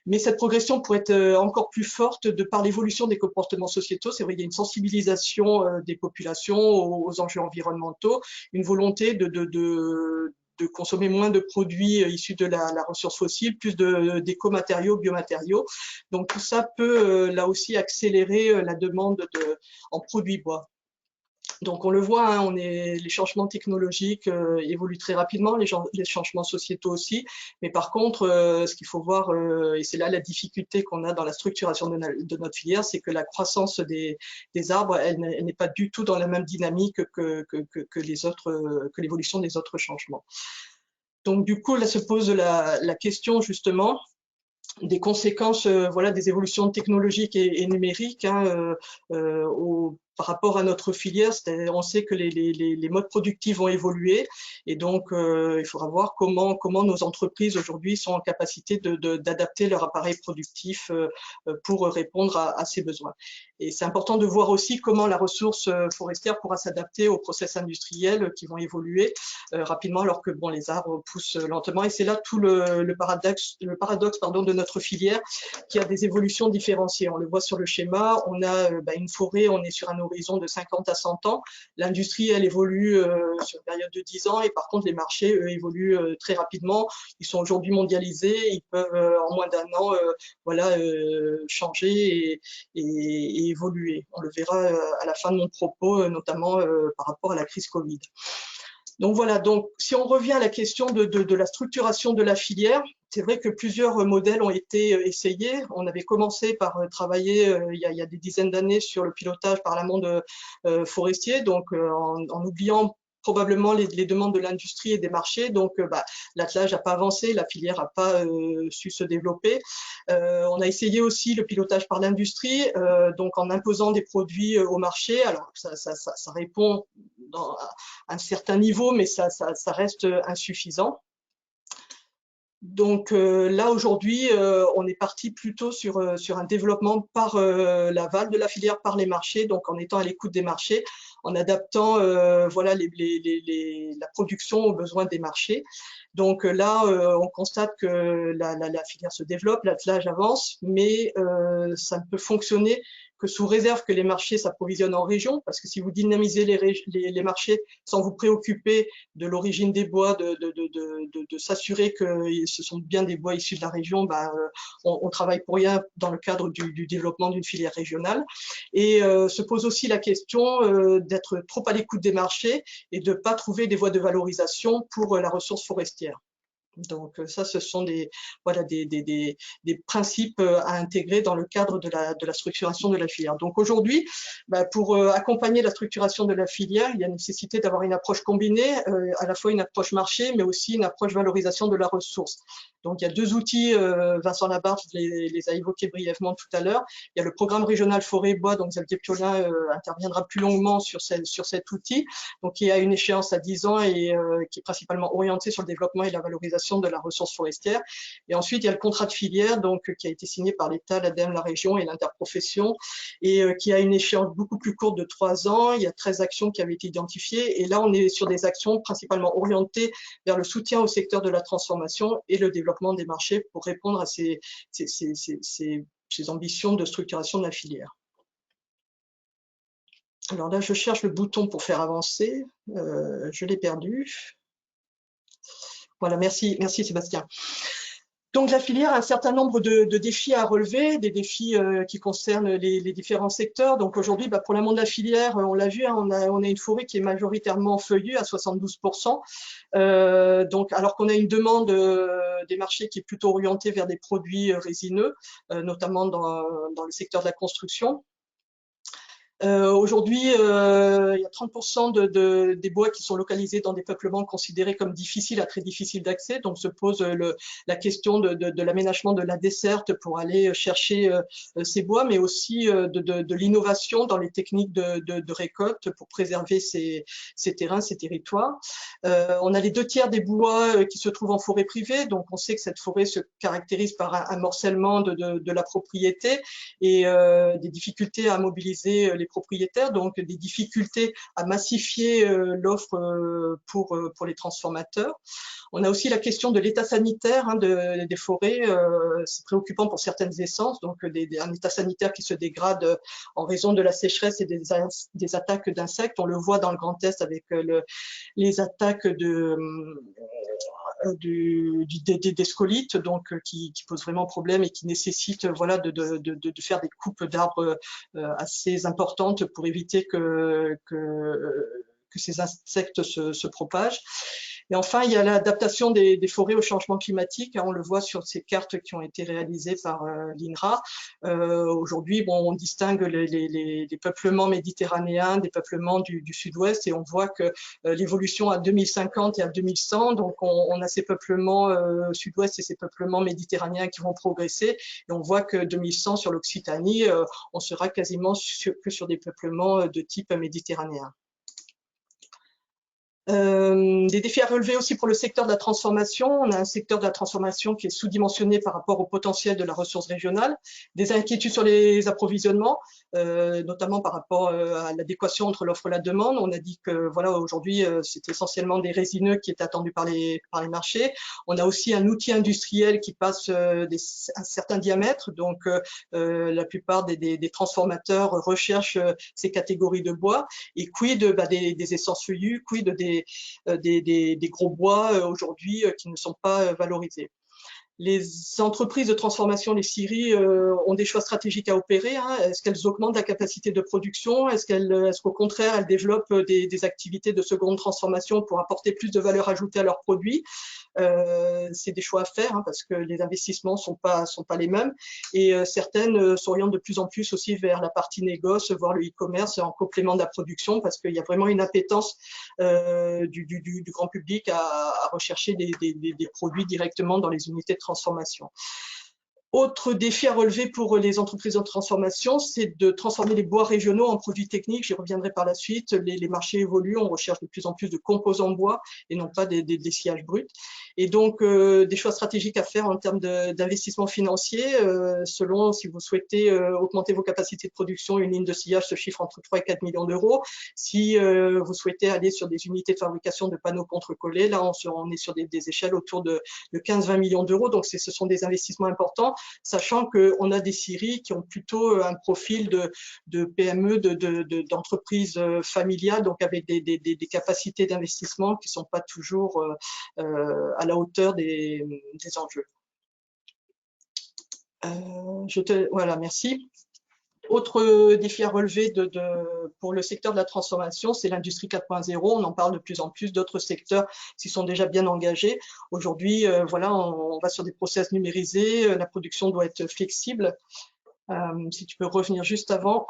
Mais cette progression pourrait être encore plus forte de par l'évolution des comportements sociétaux. C'est vrai, il y a une sensibilisation des populations aux enjeux environnementaux, une volonté de consommer moins de produits issus de la ressource fossile, plus d'écomatériaux, biomatériaux. Donc tout ça peut là aussi accélérer la demande en produits bois. Donc on le voit, hein, les changements technologiques évoluent très rapidement, les changements sociétaux aussi. Mais par contre, ce qu'il faut voir, et c'est là la difficulté qu'on a dans la structuration de notre filière, c'est que la croissance des arbres, elle n'est pas du tout dans la même dynamique que l'évolution des autres changements. Donc du coup, là se pose la question justement des conséquences voilà, des évolutions technologiques et numériques hein, par rapport à notre filière. On sait que les modes productifs vont évoluer et donc il faudra voir comment nos entreprises aujourd'hui sont en capacité d'adapter leur appareil productif pour répondre à ces besoins. Et c'est important de voir aussi comment la ressource forestière pourra s'adapter aux process industriels qui vont évoluer rapidement alors que bon, les arbres poussent lentement. Et c'est là tout le paradoxe de notre filière qui a des évolutions différenciées. On le voit sur le schéma, on a une forêt, on est sur un horizon de 50 à 100 ans. L'industrie, elle évolue sur une période de 10 ans et par contre, les marchés, eux, évoluent très rapidement. Ils sont aujourd'hui mondialisés, ils peuvent en moins d'un an voilà, changer et évoluer. On le verra à la fin de mon propos, notamment par rapport à la crise Covid. Donc voilà, donc si on revient à la question de la structuration de la filière, c'est vrai que plusieurs modèles ont été essayés. On avait commencé par travailler il y a des dizaines d'années sur le pilotage par l'amont forestier, donc en oubliant probablement les demandes de l'industrie et des marchés. Donc l'attelage n'a pas avancé, la filière n'a pas su se développer. On a essayé aussi le pilotage par l'industrie, donc en imposant des produits au marché. Alors ça répond à un certain niveau, mais ça reste insuffisant. Donc là aujourd'hui, on est parti plutôt sur un développement par l'aval de la filière, par les marchés, donc en étant à l'écoute des marchés, en adaptant voilà la production aux besoins des marchés. Donc là, on constate que la filière se développe, l'attelage avance, mais ça ne peut fonctionner que sous réserve que les marchés s'approvisionnent en région, parce que si vous dynamisez les marchés sans vous préoccuper de l'origine des bois, de s'assurer que ce sont bien des bois issus de la région, on travaille pour rien dans le cadre du développement d'une filière régionale. Et se pose aussi la question d'être trop à l'écoute des marchés et de ne pas trouver des voies de valorisation pour la ressource forestière. Donc ça, ce sont des principes à intégrer dans le cadre de la structuration de la filière. Donc aujourd'hui, pour accompagner la structuration de la filière, il y a nécessité d'avoir une approche combinée, à la fois une approche marché, mais aussi une approche valorisation de la ressource. Donc il y a deux outils, Vincent Labarthe les a évoqués brièvement tout à l'heure. Il y a le programme régional forêt-bois, donc Xavier Piolin interviendra plus longuement sur cet outil, donc qui a une échéance à 10 ans et qui est principalement orienté sur le développement et la valorisation de la ressource forestière. Et ensuite, il y a le contrat de filière, donc qui a été signé par l'État, l'ADEME, la région et l'interprofession, et qui a une échéance beaucoup plus courte de 3 ans. Il y a 13 actions qui avaient été identifiées, et là, on est sur des actions principalement orientées vers le soutien au secteur de la transformation et le développement des marchés pour répondre à ces ambitions de structuration de la filière. Alors là, je cherche le bouton pour faire avancer. Je l'ai perdu. Voilà, merci Sébastien. Donc la filière a un certain nombre de défis à relever, des défis qui concernent les différents secteurs. Donc aujourd'hui, pour l'amont de la filière, on l'a vu, hein, on a une forêt qui est majoritairement feuillue à 72%. Donc alors qu'on a une demande des marchés qui est plutôt orientée vers des produits résineux, notamment dans le secteur de la construction. Aujourd'hui, il y a 30% des bois qui sont localisés dans des peuplements considérés comme difficiles à très difficiles d'accès. Donc se pose la question de l'aménagement de la desserte pour aller chercher ces bois, mais aussi de l'innovation dans les techniques de récolte pour préserver ces terrains, ces territoires. On a les 2/3 des bois qui se trouvent en forêt privée. Donc on sait que cette forêt se caractérise par un morcellement de la propriété et des difficultés à mobiliser les propriétaires, donc des difficultés à massifier l'offre pour les transformateurs. On a aussi la question de l'état sanitaire des forêts. C'est préoccupant pour certaines essences, donc un état sanitaire qui se dégrade en raison de la sécheresse et des attaques d'insectes. On le voit dans le Grand Est avec les attaques des scolites, donc qui posent vraiment problème et qui nécessitent voilà, de faire des coupes d'arbres assez importantes pour éviter que ces insectes se propagent. Et enfin, il y a l'adaptation des forêts au changement climatique. On le voit sur ces cartes qui ont été réalisées par l'INRA. Aujourd'hui, bon, on distingue les peuplements méditerranéens des peuplements du sud-ouest et on voit que l'évolution à 2050 et à 2100, donc on a ces peuplements sud-ouest et ces peuplements méditerranéens qui vont progresser. Et on voit que 2100 sur l'Occitanie, on sera quasiment que sur des peuplements de type méditerranéen. Des défis à relever aussi pour le secteur de la transformation. On a un secteur de la transformation qui est sous-dimensionné par rapport au potentiel de la ressource régionale, des inquiétudes sur les approvisionnements, notamment par rapport à l'adéquation entre l'offre et la demande. On a dit que voilà, aujourd'hui, c'est essentiellement des résineux qui étaient attendus par les marchés. On a aussi un outil industriel qui passe un certain diamètre, donc la plupart des transformateurs recherchent ces catégories de bois. Et quid des essences feuillues, quid des gros bois aujourd'hui qui ne sont pas valorisés. Les entreprises de transformation, les scieries, ont des choix stratégiques à opérer. Hein. Est-ce qu'elles augmentent la capacité de production? Est-ce qu'au contraire, elles développent des activités de seconde transformation pour apporter plus de valeur ajoutée à leurs produits? C'est des choix à faire hein, parce que les investissements sont pas les mêmes et certaines s'orientent de plus en plus aussi vers la partie négoce, voire le e-commerce en complément de la production parce qu'il y a vraiment une appétence du grand public à rechercher des produits directement dans les unités de transformation. Autre défi à relever pour les entreprises de transformation, c'est de transformer les bois régionaux en produits techniques. J'y reviendrai par la suite. Les marchés évoluent, on recherche de plus en plus de composants bois et non pas des sciages bruts. Et donc, des choix stratégiques à faire en termes d'investissement financier. Selon si vous souhaitez augmenter vos capacités de production, une ligne de sciage se chiffre entre 3 et 4 millions d'euros. Si vous souhaitez aller sur des unités de fabrication de panneaux contre-collés, là, on est sur des échelles autour de 15-20 millions d'euros. Donc, ce sont des investissements importants. Sachant qu'on a des scieries qui ont plutôt un profil de PME, d'entreprises familiales, donc avec des capacités d'investissement qui ne sont pas toujours à la hauteur des enjeux. Voilà, merci. Autre défi à relever pour le secteur de la transformation, c'est l'industrie 4.0. On en parle de plus en plus, d'autres secteurs s'y sont déjà bien engagés. Aujourd'hui, voilà, on va sur des process numérisés, la production doit être flexible. Si tu peux revenir juste avant.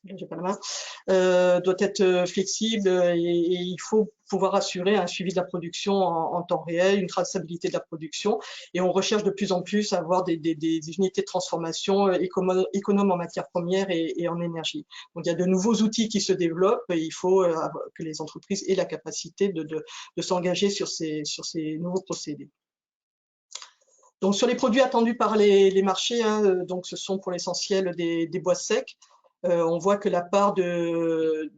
J'ai pas la main, doit être flexible et il faut pouvoir assurer un suivi de la production en temps réel, une traçabilité de la production et on recherche de plus en plus à avoir des unités de transformation économes en matières premières et en énergie. Donc il y a de nouveaux outils qui se développent et il faut que les entreprises aient la capacité de s'engager sur ces nouveaux procédés. Donc sur les produits attendus par les marchés, hein, donc ce sont pour l'essentiel des bois secs. On voit que la part de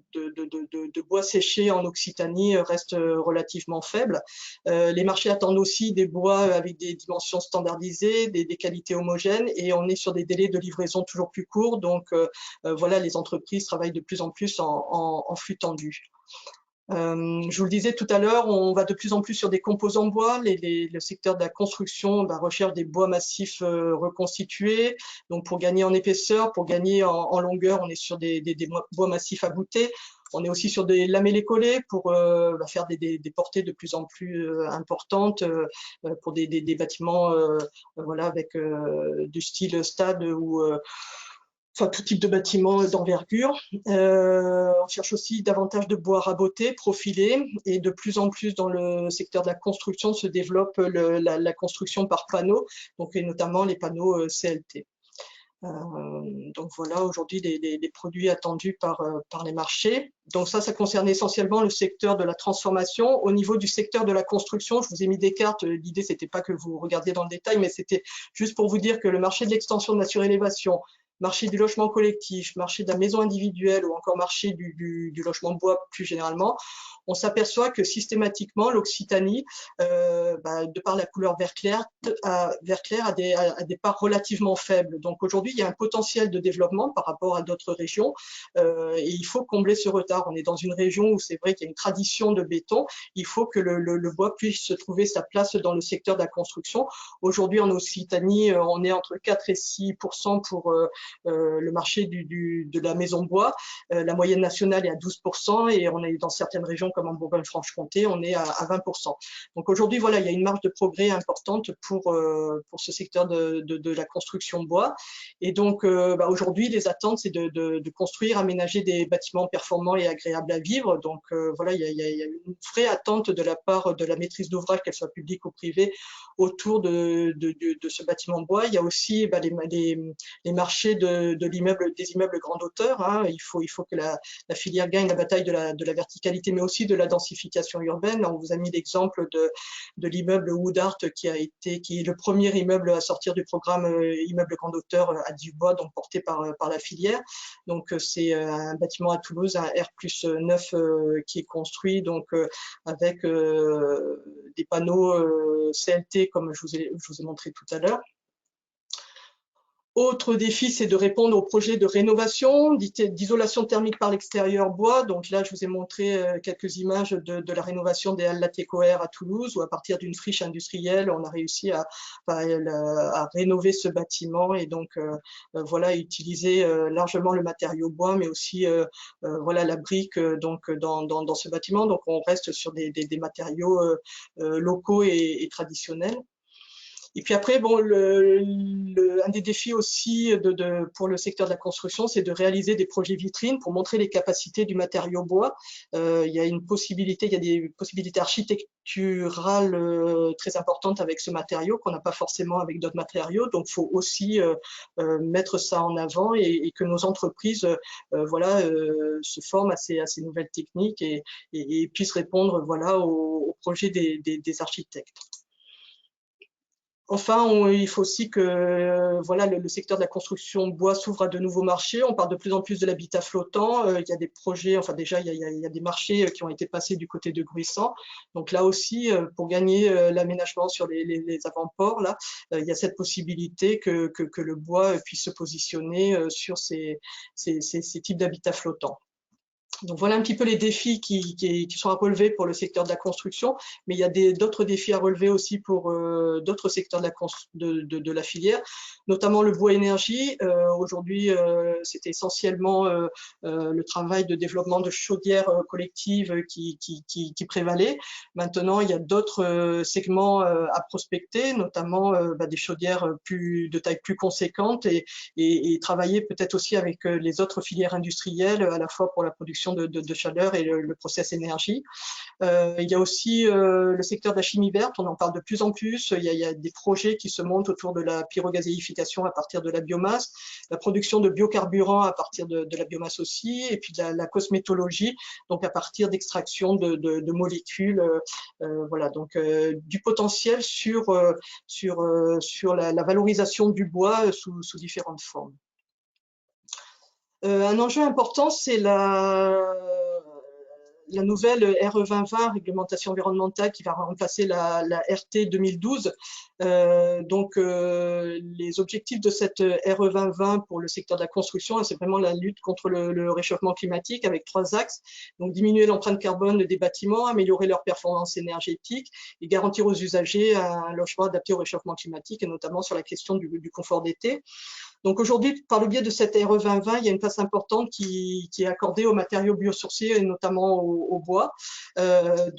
bois séché en Occitanie reste relativement faible. Les marchés attendent aussi des bois avec des dimensions standardisées, des qualités homogènes et on est sur des délais de livraison toujours plus courts. Donc voilà, les entreprises travaillent de plus en plus en flux tendu. Je vous le disais tout à l'heure, on va de plus en plus sur des composants bois. Le secteur de la construction recherche des bois massifs reconstitués. Donc pour gagner en épaisseur, pour gagner en longueur, on est sur des bois massifs aboutés. On est aussi sur des lamellés collés pour faire des portées de plus en plus importantes pour des bâtiments voilà, avec du style stade ou enfin tout type de bâtiment d'envergure. On cherche aussi davantage de bois raboté, profilé, et de plus en plus dans le secteur de la construction se développe la construction par panneaux, donc et notamment les panneaux CLT. Donc voilà aujourd'hui les produits attendus par les marchés. Donc ça concerne essentiellement le secteur de la transformation. Au niveau du secteur de la construction, je vous ai mis des cartes. L'idée c'était pas que vous regardiez dans le détail, mais c'était juste pour vous dire que le marché de l'extension de la surélévation, marché du logement collectif, marché de la maison individuelle ou encore marché du logement bois plus généralement, on s'aperçoit que systématiquement l'Occitanie, de par la couleur vert clair, a des parts relativement faibles. Donc aujourd'hui, il y a un potentiel de développement par rapport à d'autres régions et il faut combler ce retard. On est dans une région où c'est vrai qu'il y a une tradition de béton. Il faut que le bois puisse trouver sa place dans le secteur de la construction. Aujourd'hui, en Occitanie, on est entre 4 et 6% pour le marché de la maison bois. La moyenne nationale est à 12% et on est dans certaines régions comme en Bourgogne-Franche-Comté, on est à 20%. Donc aujourd'hui, voilà, il y a une marge de progrès importante pour ce secteur de la construction bois. Et donc aujourd'hui, les attentes, c'est de construire, aménager des bâtiments performants et agréables à vivre. Donc voilà, il y a une vraie attente de la part de la maîtrise d'ouvrage, qu'elle soit publique ou privée, autour de ce bâtiment bois. Il y a aussi les marchés des immeubles grande hauteur. Hein. Il faut que la filière gagne la bataille de la verticalité, mais aussi de la densification urbaine. On vous a mis l'exemple de l'immeuble Woodart qui est le premier immeuble à sortir du programme immeuble grande hauteur à Dubois, donc porté par la filière. Donc c'est un bâtiment à Toulouse, un R+9 qui est construit donc avec des panneaux CLT comme je vous ai montré tout à l'heure. Autre défi, c'est de répondre aux projets de rénovation, d'isolation thermique par l'extérieur bois. Donc là, je vous ai montré quelques images de la rénovation des Halles Latécoère à Toulouse, où à partir d'une friche industrielle, on a réussi à rénover ce bâtiment et donc voilà, utiliser largement le matériau bois, mais aussi voilà la brique donc dans ce bâtiment. Donc on reste sur des matériaux locaux et traditionnels. Et puis après, bon, un des défis aussi pour le secteur de la construction, c'est de réaliser des projets vitrines pour montrer les capacités du matériau bois. Il y a des possibilités architecturales très importantes avec ce matériau qu'on n'a pas forcément avec d'autres matériaux. Donc, il faut aussi mettre ça en avant et que nos entreprises, se forment à ces nouvelles techniques et puissent répondre, voilà, aux projets des architectes. Enfin, il faut aussi que voilà, le secteur de la construction bois s'ouvre à de nouveaux marchés. On parle de plus en plus de l'habitat flottant. Il y a des projets, enfin déjà, il y a des marchés qui ont été passés du côté de Gruissant. Donc là aussi, pour gagner l'aménagement sur les avant-ports, là, il y a cette possibilité que le bois puisse se positionner sur ces types d'habitat flottants. Donc voilà un petit peu les défis qui sont à relever pour le secteur de la construction, mais il y a d'autres défis à relever aussi pour d'autres secteurs de la filière, notamment le bois énergie. Aujourd'hui, c'était essentiellement le travail de développement de chaudières collectives qui prévalait. Maintenant, il y a d'autres segments à prospecter, notamment des chaudières de taille plus conséquente et travailler peut-être aussi avec les autres filières industrielles à la fois pour la production de chaleur et le process énergie. Il y a aussi le secteur de la chimie verte, on en parle de plus en plus. Il y a des projets qui se montent autour de la pyrogazéification à partir de la biomasse, la production de biocarburants à partir de la biomasse aussi, et puis de la cosmétologie, donc à partir d'extraction de molécules. Voilà, donc du potentiel sur la valorisation du bois sous différentes formes. Un enjeu important, c'est la nouvelle RE 2020, réglementation environnementale, qui va remplacer la RT 2012. Les objectifs de cette RE 2020 pour le secteur de la construction, c'est vraiment la lutte contre le réchauffement climatique avec 3 axes. Donc, diminuer l'empreinte carbone des bâtiments, améliorer leur performance énergétique et garantir aux usagers un logement adapté au réchauffement climatique, et notamment sur la question du confort d'été. Donc aujourd'hui, par le biais de cette RE 2020, il y a une place importante qui est accordée aux matériaux biosourcés et notamment au bois. Avec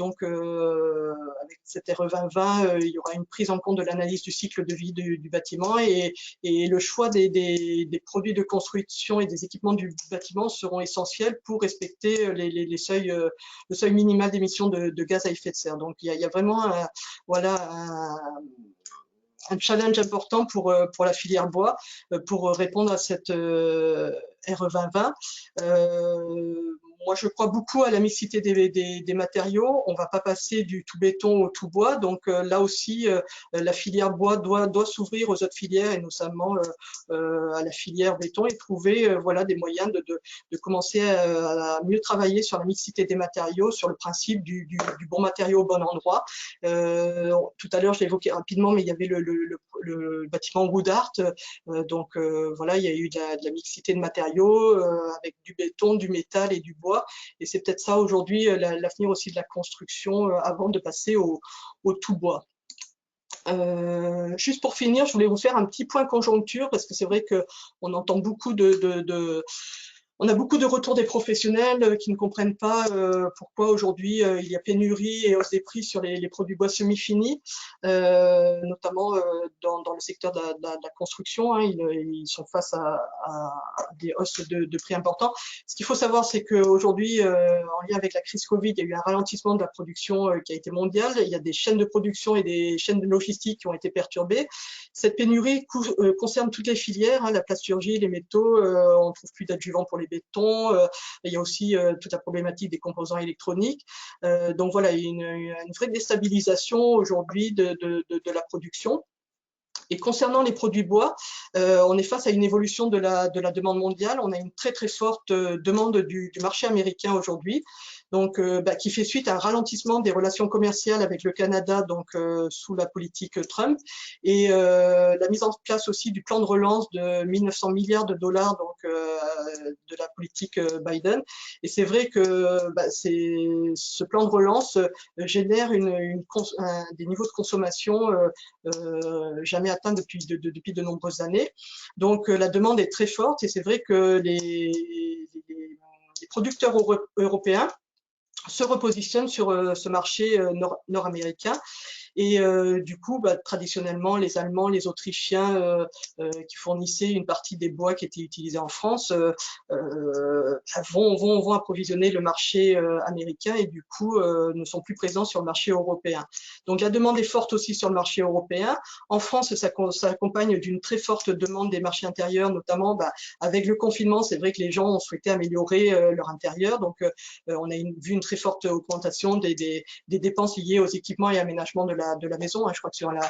cette RE 2020, il y aura une prise en compte de l'analyse du cycle de vie du bâtiment et le choix des produits de construction et des équipements du bâtiment seront essentiels pour respecter le seuil minimal d'émissions de gaz à effet de serre. Donc il y a vraiment un challenge important pour la filière bois pour répondre à cette RE 2020. moi, je crois beaucoup à la mixité des matériaux. On ne va pas passer du tout béton au tout bois. Donc là aussi, la filière bois doit s'ouvrir aux autres filières et notamment à la filière béton et trouver voilà, des moyens de commencer à mieux travailler sur la mixité des matériaux, sur le principe du bon matériau au bon endroit. Tout à l'heure, je l'ai évoqué rapidement, mais il y avait le bâtiment Wood Art. Donc voilà, il y a eu de la mixité de matériaux avec du béton, du métal et du bois. Et c'est peut-être ça aujourd'hui l'avenir aussi de la construction avant de passer au tout bois. Juste pour finir, je voulais vous faire un petit point conjoncture parce que c'est vrai qu'on entend beaucoup on a beaucoup de retours des professionnels qui ne comprennent pas pourquoi aujourd'hui il y a pénurie et hausse des prix sur les produits bois semi-finis, notamment dans le secteur de la construction. Hein, ils sont face à des hausses de prix importants. Ce qu'il faut savoir, c'est qu'aujourd'hui, en lien avec la crise Covid, il y a eu un ralentissement de la production qui a été mondiale. Il y a des chaînes de production et des chaînes de logistique qui ont été perturbées. Cette pénurie concerne toutes les filières, hein, la plasturgie, les métaux, on ne trouve plus d'adjuvants pour les bétons, il y a aussi toute la problématique des composants électroniques. Donc voilà, il y a une vraie déstabilisation aujourd'hui de la production. Et concernant les produits bois, on est face à une évolution de la demande mondiale. On a une très très forte demande du marché américain aujourd'hui, donc qui fait suite à un ralentissement des relations commerciales avec le Canada, donc sous la politique Trump, et la mise en place aussi du plan de relance de 1 900 milliards de dollars, donc de la politique Biden. Et c'est vrai que ce plan de relance génère des niveaux de consommation jamais atteints depuis de nombreuses années. Donc la demande est très forte et c'est vrai que les producteurs européens se repositionnent sur ce marché nord-américain. Et du coup, traditionnellement, les Allemands, les Autrichiens qui fournissaient une partie des bois qui étaient utilisés en France vont approvisionner le marché américain et du coup ne sont plus présents sur le marché européen. Donc la demande est forte aussi sur le marché européen. En France, ça s'accompagne d'une très forte demande des marchés intérieurs, notamment avec le confinement. C'est vrai que les gens ont souhaité améliorer leur intérieur. Donc on a vu une très forte augmentation des dépenses liées aux équipements et aménagements de la maison. Hein. Je crois que sur la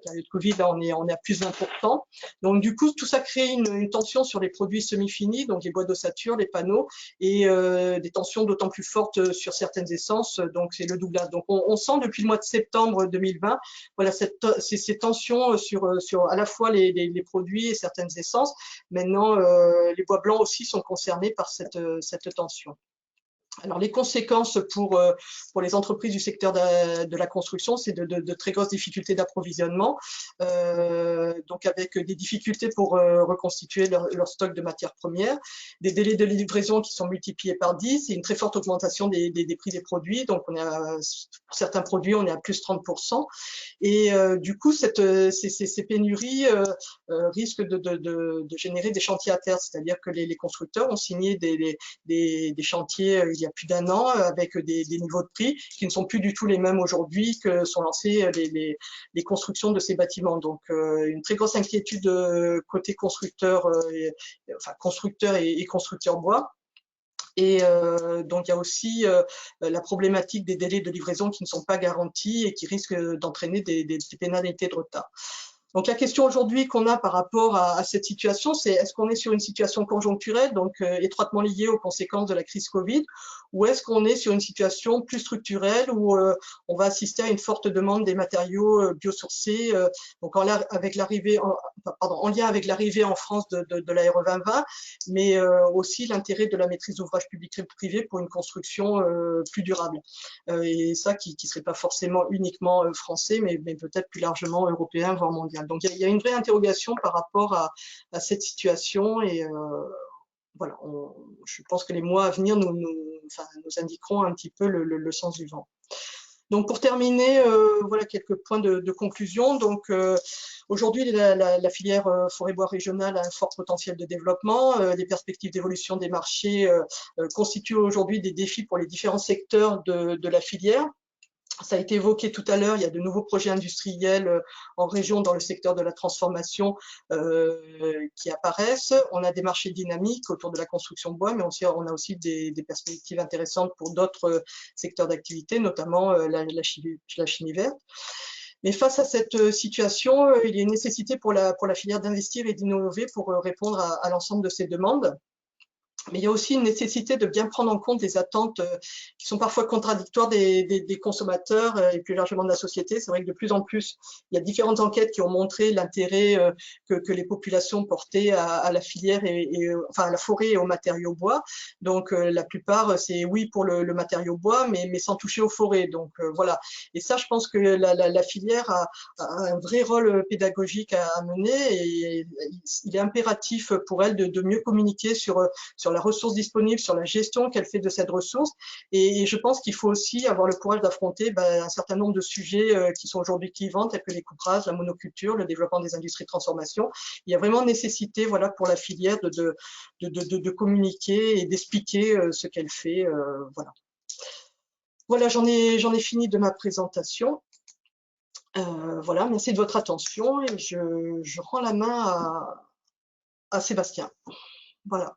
période Covid, là, on est à plus 20%. Donc, du coup, tout ça crée une tension sur les produits semi-finis, donc les bois d'ossature, les panneaux, et des tensions d'autant plus fortes sur certaines essences. Donc, c'est le doublage. Donc, on sent depuis le mois de septembre 2020, voilà, ces tensions sur à la fois les produits et certaines essences. Maintenant, les bois blancs aussi sont concernés par cette tension. Alors, les conséquences pour les entreprises du secteur de la construction, c'est de très grosses difficultés d'approvisionnement, donc avec des difficultés pour reconstituer leur stock de matières premières, des délais de livraison qui sont multipliés par 10 et une très forte augmentation des prix des produits. Donc, pour certains produits, on est à plus 30%. Et du coup, ces pénuries risquent de générer des chantiers à terre, c'est-à-dire que les constructeurs ont signé des chantiers il y a plus d'1 an avec des niveaux de prix qui ne sont plus du tout les mêmes aujourd'hui que sont lancées les constructions de ces bâtiments. Donc une très grosse inquiétude côté constructeurs et constructeurs bois. Et donc il y a aussi la problématique des délais de livraison qui ne sont pas garantis et qui risquent d'entraîner des pénalités de retard. Donc la question aujourd'hui qu'on a par rapport à cette situation, c'est est-ce qu'on est sur une situation conjoncturelle, donc étroitement liée aux conséquences de la crise Covid, ou est-ce qu'on est sur une situation plus structurelle où on va assister à une forte demande des matériaux biosourcés, donc en lien avec l'arrivée en France de la RE 2020, mais aussi l'intérêt de la maîtrise d'ouvrage public et privé pour une construction plus durable. Et ça qui serait pas forcément uniquement français, mais peut-être plus largement européen, voire mondial. Donc il y a une vraie interrogation par rapport à cette situation et voilà, je pense que les mois à venir nous indiqueront un petit peu le sens du vent. Donc pour terminer, voilà quelques points de conclusion. Donc aujourd'hui, la filière forêt-bois régionale a un fort potentiel de développement. Les perspectives d'évolution des marchés constituent aujourd'hui des défis pour les différents secteurs de la filière. Ça a été évoqué tout à l'heure, il y a de nouveaux projets industriels en région dans le secteur de la transformation qui apparaissent. On a des marchés dynamiques autour de la construction bois, mais aussi, on a aussi des perspectives intéressantes pour d'autres secteurs d'activité, notamment la chimie verte. Mais face à cette situation, il y a une nécessité pour la filière d'investir et d'innover pour répondre à l'ensemble de ces demandes. Mais il y a aussi une nécessité de bien prendre en compte les attentes qui sont parfois contradictoires des consommateurs et plus largement de la société. C'est vrai que de plus en plus, il y a différentes enquêtes qui ont montré l'intérêt que les populations portaient à la filière enfin à la forêt et aux matériaux bois. Donc la plupart, c'est oui pour le matériau bois, mais sans toucher aux forêts. Donc voilà. Et ça, je pense que la filière a un vrai rôle pédagogique à mener et il est impératif pour elle de mieux communiquer sur la ressource disponible, sur la gestion qu'elle fait de cette ressource. Et je pense qu'il faut aussi avoir le courage d'affronter un certain nombre de sujets qui sont aujourd'hui clivants, tels que les coupes rases, la monoculture, le développement des industries de transformation. Il y a vraiment nécessité, voilà, pour la filière de communiquer et d'expliquer ce qu'elle fait. Voilà. Voilà, j'en ai fini de ma présentation. Voilà, merci de votre attention et je rends la main à Sébastien. Voilà.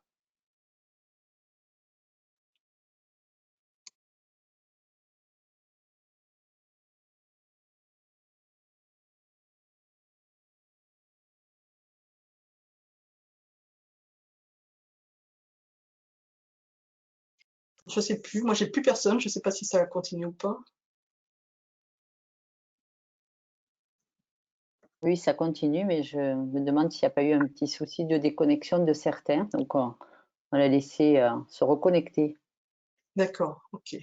Je sais plus, moi j'ai plus personne, je sais pas si ça continue ou pas. Oui, ça continue, mais je me demande s'il n'y a pas eu un petit souci de déconnexion de certains. Donc, on l'a laissé se reconnecter. D'accord, ok.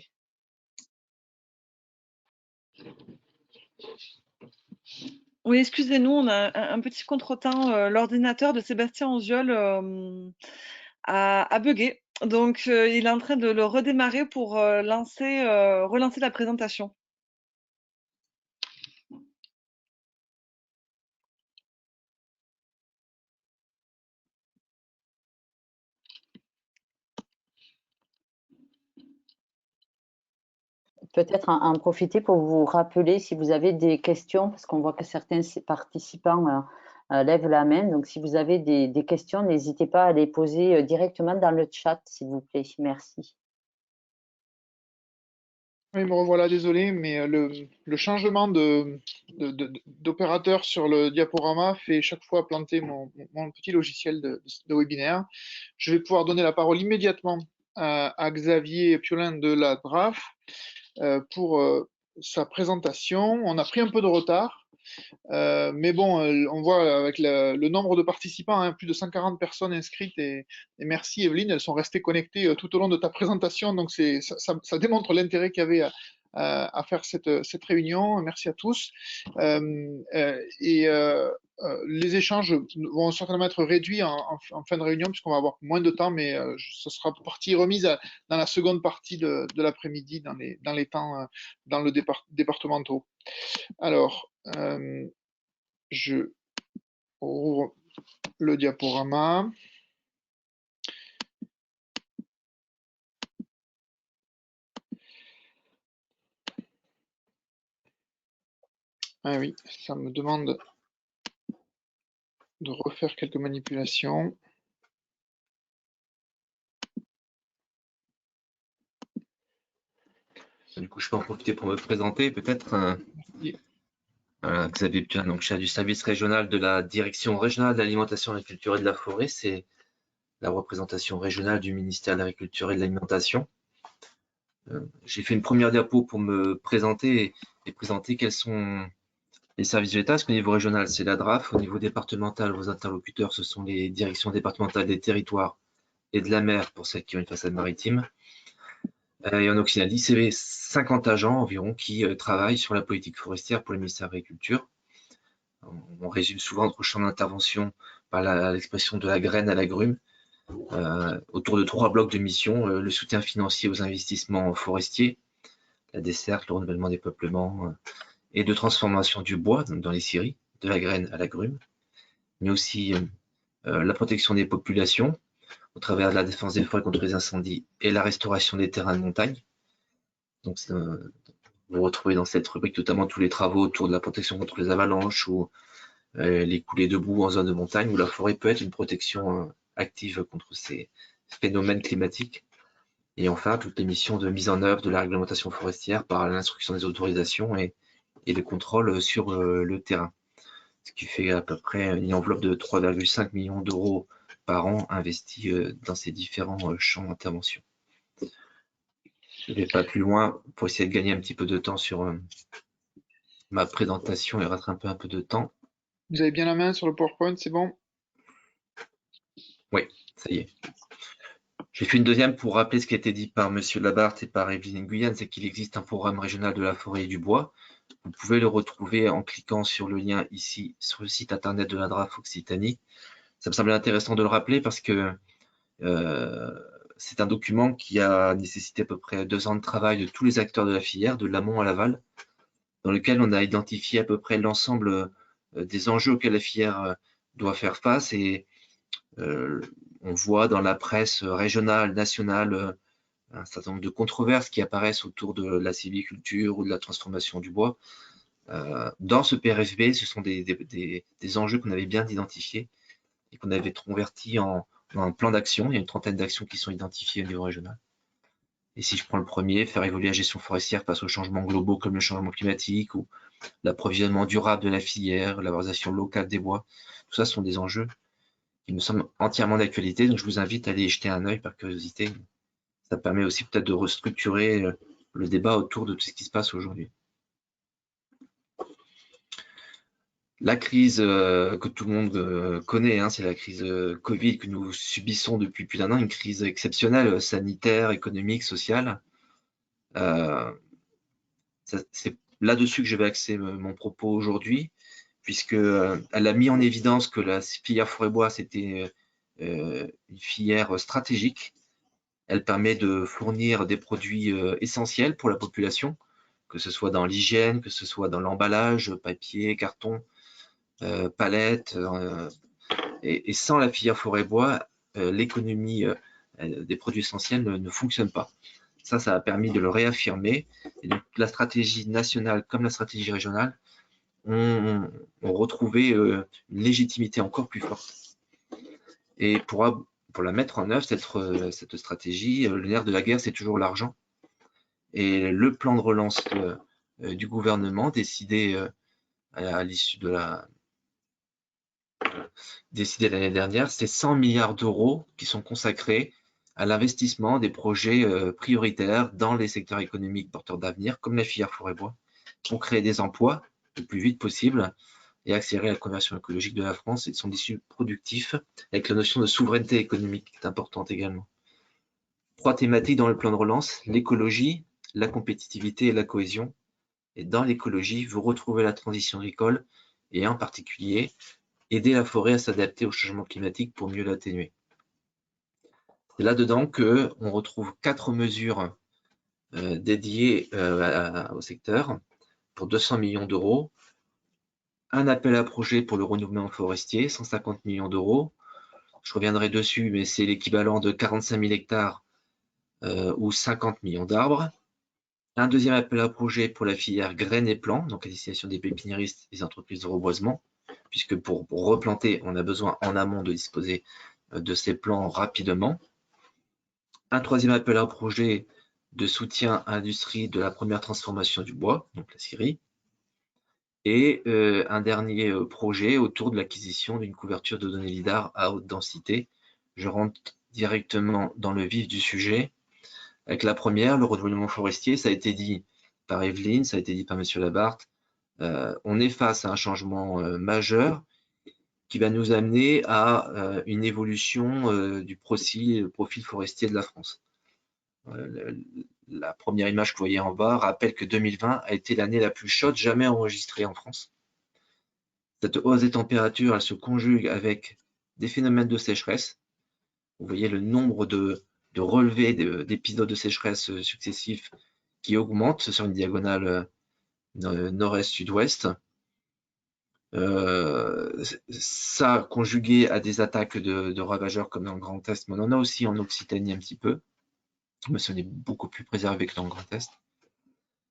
Oui, excusez-nous, on a un petit contretemps. L'ordinateur de Sébastien Anziol a bugué. Donc, il est en train de le redémarrer pour relancer la présentation. Peut-être en profiter pour vous rappeler si vous avez des questions, parce qu'on voit que certains participants lèvent la main. Donc, si vous avez des questions, n'hésitez pas à les poser directement dans le chat, s'il vous plaît. Merci. Oui, me revoilà, désolé, mais le changement d'opérateur sur le diaporama fait chaque fois planter mon petit logiciel de webinaire. Je vais pouvoir donner la parole immédiatement à Xavier Piolin de la DRAF pour sa présentation. On a pris un peu de retard. Mais bon, on voit avec le nombre de participants, hein, plus de 140 personnes inscrites, et merci Evelyne, elles sont restées connectées tout au long de ta présentation, donc ça démontre l'intérêt qu'il y avait à faire cette réunion. Merci à tous. Les échanges vont certainement être réduits en fin de réunion, puisqu'on va avoir moins de temps, mais ce sera partie remise dans la seconde partie de l'après-midi, dans les temps dans le départementaux. Alors, je rouvre le diaporama. Ah oui, ça me demande de refaire quelques manipulations. Du coup, je peux en profiter pour me présenter peut-être. Xavier Piolin, donc chef du service régional de la Direction régionale de l'alimentation, de l'agriculture et de la forêt. C'est la représentation régionale du ministère de l'Agriculture et de l'Alimentation. J'ai fait une première diapo pour me présenter et présenter quels sont les services de l'État. Parce qu'au niveau régional, c'est la DRAF. Au niveau départemental, vos interlocuteurs, ce sont les directions départementales des territoires et de la mer pour celles qui ont une façade maritime. Et en Occitanie, c'est 50 agents environ qui travaillent sur la politique forestière pour le ministère de l'Agriculture. On résume souvent notre champ d'intervention par l'expression de la graine à l'agrume, autour de 3 blocs de missions: le soutien financier aux investissements forestiers, la desserte, le renouvellement des peuplements et de transformation du bois, donc dans les scieries, de la graine à l'agrume, mais aussi la protection des populations au travers de la défense des forêts contre les incendies et la restauration des terrains de montagne. Donc, Vous retrouvez dans cette rubrique notamment tous les travaux autour de la protection contre les avalanches ou les coulées de boue en zone de montagne, où la forêt peut être une protection active contre ces phénomènes climatiques. Et enfin, toutes les missions de mise en œuvre de la réglementation forestière par l'instruction des autorisations et le contrôle sur le terrain. Ce qui fait à peu près une enveloppe de 3,5 millions d'euros par an investis dans ces différents champs d'intervention. Je ne vais pas plus loin pour essayer de gagner un petit peu de temps sur ma présentation et rattraper un peu de temps. Vous avez bien la main sur le PowerPoint, c'est bon? Oui, ça y est. J'ai fait une deuxième pour rappeler ce qui a été dit par Monsieur Labarthe et par Evelyne Guyane, c'est qu'il existe un programme régional de la forêt et du bois. Vous pouvez le retrouver en cliquant sur le lien ici sur le site internet de la DRAF Occitanie. Ça me semblait intéressant de le rappeler parce que c'est un document qui a nécessité à peu près 2 ans de travail de tous les acteurs de la filière, de l'amont à l'aval, dans lequel on a identifié à peu près l'ensemble des enjeux auxquels la filière doit faire face. Et on voit dans la presse régionale, nationale, un certain nombre de controverses qui apparaissent autour de la sylviculture ou de la transformation du bois. Dans ce PRFB, ce sont des enjeux qu'on avait bien identifiés et qu'on avait convertis en un plan d'action. Il y a une trentaine d'actions qui sont identifiées au niveau régional. Et si je prends le premier, faire évoluer la gestion forestière face aux changements globaux comme le changement climatique ou l'approvisionnement durable de la filière, la valorisation locale des bois, tout ça sont des enjeux qui me semblent entièrement d'actualité. Donc je vous invite à aller y jeter un œil par curiosité. Ça permet aussi peut-être de restructurer le débat autour de tout ce qui se passe aujourd'hui. La crise que tout le monde connaît, hein, c'est la crise Covid que nous subissons depuis plus d'1 an, une crise exceptionnelle, sanitaire, économique, sociale. C'est là-dessus que je vais axer mon propos aujourd'hui, puisque elle a mis en évidence que la filière forêt-bois, c'était une filière stratégique. Elle permet de fournir des produits essentiels pour la population, que ce soit dans l'hygiène, que ce soit dans l'emballage, papier, carton, palettes. Et sans la filière forêt-bois, l'économie des produits essentiels ne fonctionne pas. Ça a permis de le réaffirmer. Et donc, la stratégie nationale comme la stratégie régionale ont retrouvé une légitimité encore plus forte. Et pour la mettre en œuvre, cette stratégie, le nerf de la guerre, c'est toujours l'argent. Et le plan de relance du gouvernement décidé à l'issue de l'année dernière, c'est 100 milliards d'euros qui sont consacrés à l'investissement des projets prioritaires dans les secteurs économiques porteurs d'avenir, comme la filière forêt-bois, pour créer des emplois le plus vite possible et accélérer la conversion écologique de la France et de son tissu productif, avec la notion de souveraineté économique qui est importante également. 3 thématiques dans le plan de relance, l'écologie, la compétitivité et la cohésion. Et dans l'écologie, vous retrouvez la transition agricole et en particulier, aider la forêt à s'adapter au changement climatique pour mieux l'atténuer. C'est là-dedans qu'on retrouve 4 mesures dédiées au secteur pour 200 millions d'euros. Un appel à projet pour le renouvellement forestier, 150 millions d'euros. Je reviendrai dessus, mais c'est l'équivalent de 45 000 hectares ou 50 millions d'arbres. Un deuxième appel à projet pour la filière graines et plants, donc à destination des pépiniéristes et des entreprises de reboisement, puisque pour replanter, on a besoin en amont de disposer de ces plants rapidement. Un troisième appel à projet de soutien à l'industrie de la première transformation du bois, donc la scierie. Et un dernier projet autour de l'acquisition d'une couverture de données LIDAR à haute densité. Je rentre directement dans le vif du sujet. Avec la première, le renouvellement forestier, ça a été dit par Evelyne, ça a été dit par Monsieur Labarthe. On est face à un changement majeur qui va nous amener à une évolution du profil forestier de la France. La première image que vous voyez en bas rappelle que 2020 a été l'année la plus chaude jamais enregistrée en France. Cette hausse des températures, elle se conjugue avec des phénomènes de sécheresse. Vous voyez le nombre de relevés d'épisodes de sécheresse successifs qui augmente sur une diagonale nord-est-sud-ouest. Ça conjugué à des attaques de ravageurs comme dans le Grand Est, mais on en a aussi en Occitanie un petit peu, mais ce n'est beaucoup plus préservé que dans le Grand Est.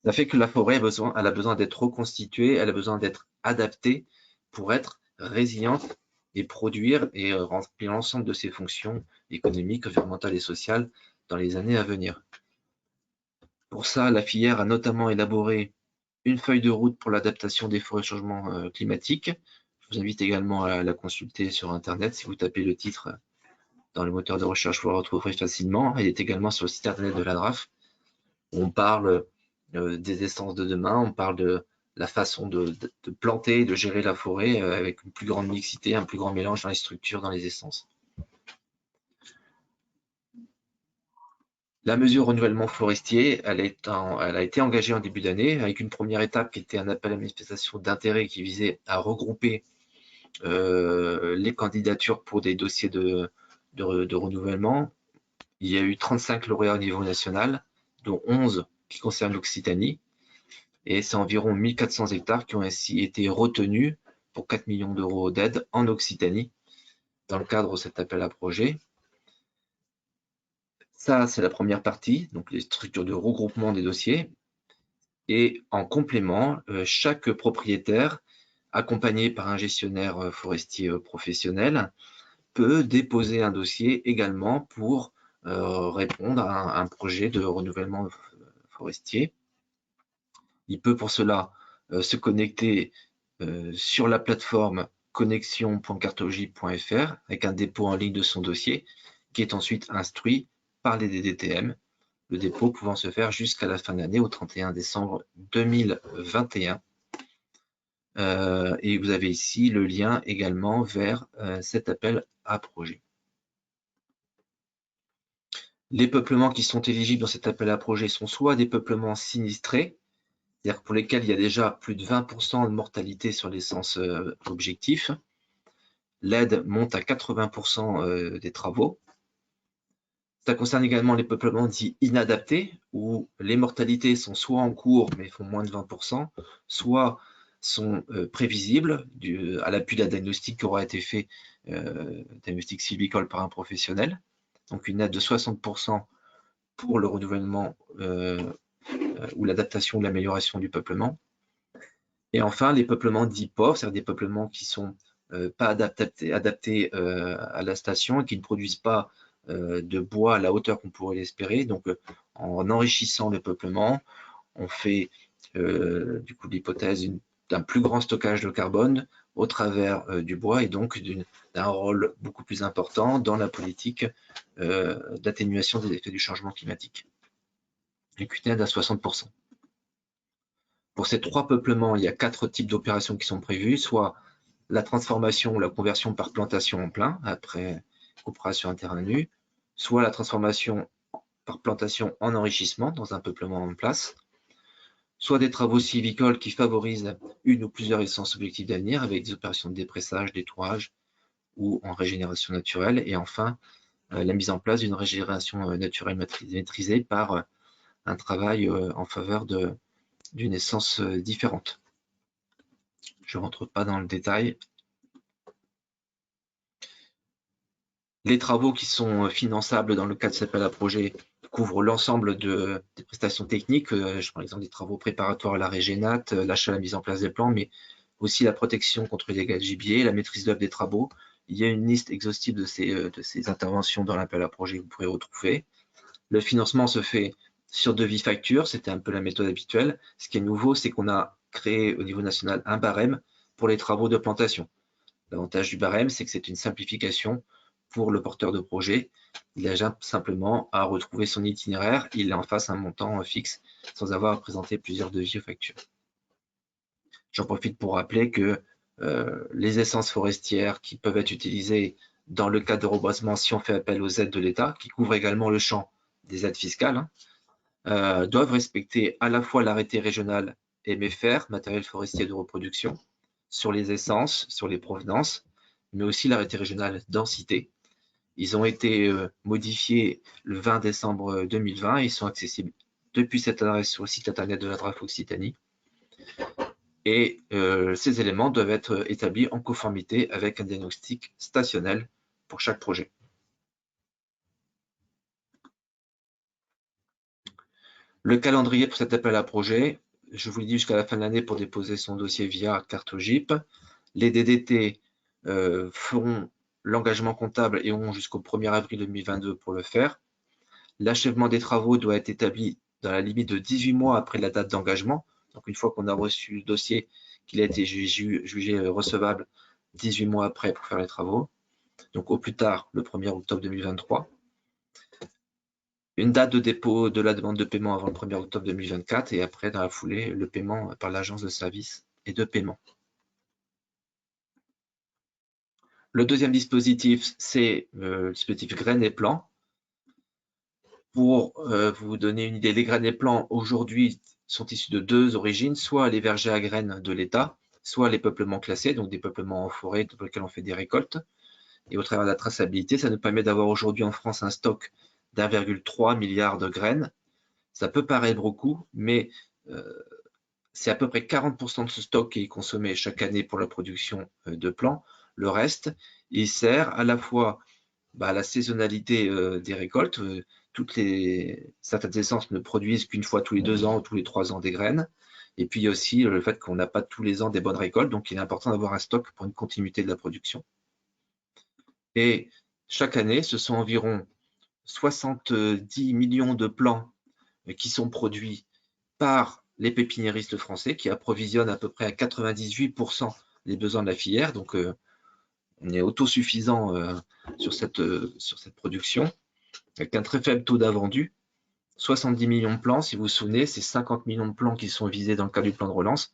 Ça fait que la forêt elle a besoin d'être reconstituée, elle a besoin d'être adaptée pour être résiliente et produire et remplir l'ensemble de ses fonctions économiques, environnementales et sociales dans les années à venir. Pour ça, la filière a notamment élaboré une feuille de route pour l'adaptation des forêts au changement climatique. Je vous invite également à la consulter sur Internet. Si vous tapez le titre dans le moteur de recherche, vous la retrouverez facilement. Elle est également sur le site Internet de la DRAF. On parle des essences de demain, on parle de la façon de planter, de gérer la forêt avec une plus grande mixité, un plus grand mélange dans les structures, dans les essences. La mesure renouvellement forestier, elle a été engagée en début d'année avec une première étape qui était un appel à manifestation d'intérêt qui visait à regrouper les candidatures pour des dossiers de renouvellement. Il y a eu 35 lauréats au niveau national, dont 11 qui concernent l'Occitanie. Et c'est environ 1400 hectares qui ont ainsi été retenus pour 4 millions d'euros d'aide en Occitanie dans le cadre de cet appel à projet. Ça, c'est la première partie, donc les structures de regroupement des dossiers. Et en complément, chaque propriétaire, accompagné par un gestionnaire forestier professionnel, peut déposer un dossier également pour répondre à un projet de renouvellement forestier. Il peut pour cela se connecter sur la plateforme connexion.cartologie.fr avec un dépôt en ligne de son dossier qui est ensuite instruit par les DDTM, le dépôt pouvant se faire jusqu'à la fin de l'année au 31 décembre 2021. Et vous avez ici le lien également vers cet appel à projet. Les peuplements qui sont éligibles dans cet appel à projet sont soit des peuplements sinistrés, c'est-à-dire pour lesquels il y a déjà plus de 20% de mortalité sur l'essence objectif. L'aide monte à 80% des travaux. Ça concerne également les peuplements dits inadaptés, où les mortalités sont soit en cours, mais font moins de 20%, soit sont prévisibles à l'appui d'un diagnostic qui aura été fait, diagnostic sylvicole par un professionnel. Donc une aide de 60% pour le renouvellement ou l'adaptation ou l'amélioration du peuplement. Et enfin, les peuplements dits pauvres, c'est-à-dire des peuplements qui ne sont pas adaptés à la station et qui ne produisent pas de bois à la hauteur qu'on pourrait l'espérer. Donc, en enrichissant le peuplement, on fait du coup l'hypothèse d'un plus grand stockage de carbone au travers du bois et donc d'un rôle beaucoup plus important dans la politique d'atténuation des effets du changement climatique. Donc une aide à 60%. Pour ces trois peuplements, il y a 4 types d'opérations qui sont prévues, soit la transformation ou la conversion par plantation en plein, après coopération à terrain nu, soit la transformation par plantation en enrichissement dans un peuplement en place, soit des travaux sylvicoles qui favorisent une ou plusieurs essences objectives d'avenir avec des opérations de dépressage, d'étourage ou en régénération naturelle, et enfin la mise en place d'une régénération naturelle maîtrisée par un travail en faveur d'une essence différente. Je ne rentre pas dans le détail. Les travaux qui sont finançables dans le cadre de cet appel à projet couvrent l'ensemble des prestations techniques. Je prends l'exemple des travaux préparatoires à la régénate, l'achat, la mise en place des plans, mais aussi la protection contre les dégâts de gibier, la maîtrise d'œuvre des travaux. Il y a une liste exhaustive de ces interventions dans l'appel à projet que vous pourrez retrouver. Le financement se fait sur devis facture, c'était un peu la méthode habituelle. Ce qui est nouveau, c'est qu'on a créé au niveau national un barème pour les travaux de plantation. L'avantage du barème, c'est que c'est une simplification pour le porteur de projet. Il a simplement à retrouver son itinéraire, il a en face un montant fixe sans avoir à présenter plusieurs devis ou factures. J'en profite pour rappeler que les essences forestières qui peuvent être utilisées dans le cadre de reboisement si on fait appel aux aides de l'État, qui couvrent également le champ des aides fiscales, doivent respecter à la fois l'arrêté régional MFR, matériel forestier de reproduction, sur les essences, sur les provenances, mais aussi l'arrêté régional densité. Ils ont été modifiés le 20 décembre 2020 et ils sont accessibles depuis cette adresse sur le site internet de la DRAF Occitanie. Et ces éléments doivent être établis en conformité avec un diagnostic stationnel pour chaque projet. Le calendrier pour cet appel à projet, je vous l'ai dit jusqu'à la fin de l'année pour déposer son dossier via carte GIP. Les DDT feront l'engagement comptable et auront jusqu'au 1er avril 2022 pour le faire. L'achèvement des travaux doit être établi dans la limite de 18 mois après la date d'engagement. Donc, une fois qu'on a reçu le dossier, qu'il a été jugé recevable, 18 mois après pour faire les travaux. Donc, au plus tard, le 1er octobre 2023. Une date de dépôt de la demande de paiement avant le 1er octobre 2024 et après, dans la foulée, le paiement par l'agence de services et de paiement. Le deuxième dispositif, c'est le dispositif graines et plants. Pour vous donner une idée, les graines et plants aujourd'hui sont issus de deux origines, soit les vergers à graines de l'État, soit les peuplements classés, donc des peuplements en forêt pour lesquels on fait des récoltes. Et au travers de la traçabilité, ça nous permet d'avoir aujourd'hui en France un stock d'1,3 milliard de graines. Ça peut paraître beaucoup, mais c'est à peu près 40% de ce stock qui est consommé chaque année pour la production de plants. Le reste, il sert à la fois à la saisonnalité des récoltes. Certaines essences ne produisent qu'une fois tous les 2 ans ou tous les 3 ans des graines. Et puis il y a aussi le fait qu'on n'a pas tous les ans des bonnes récoltes, donc il est important d'avoir un stock pour une continuité de la production. Et chaque année, ce sont environ 70 millions de plants qui sont produits par les pépiniéristes français qui approvisionnent à peu près à 98% les besoins de la filière. Donc, on est autosuffisant sur cette production avec un très faible taux d'invendus. 70 millions de plants, si vous vous souvenez, c'est 50 millions de plants qui sont visés dans le cadre du plan de relance.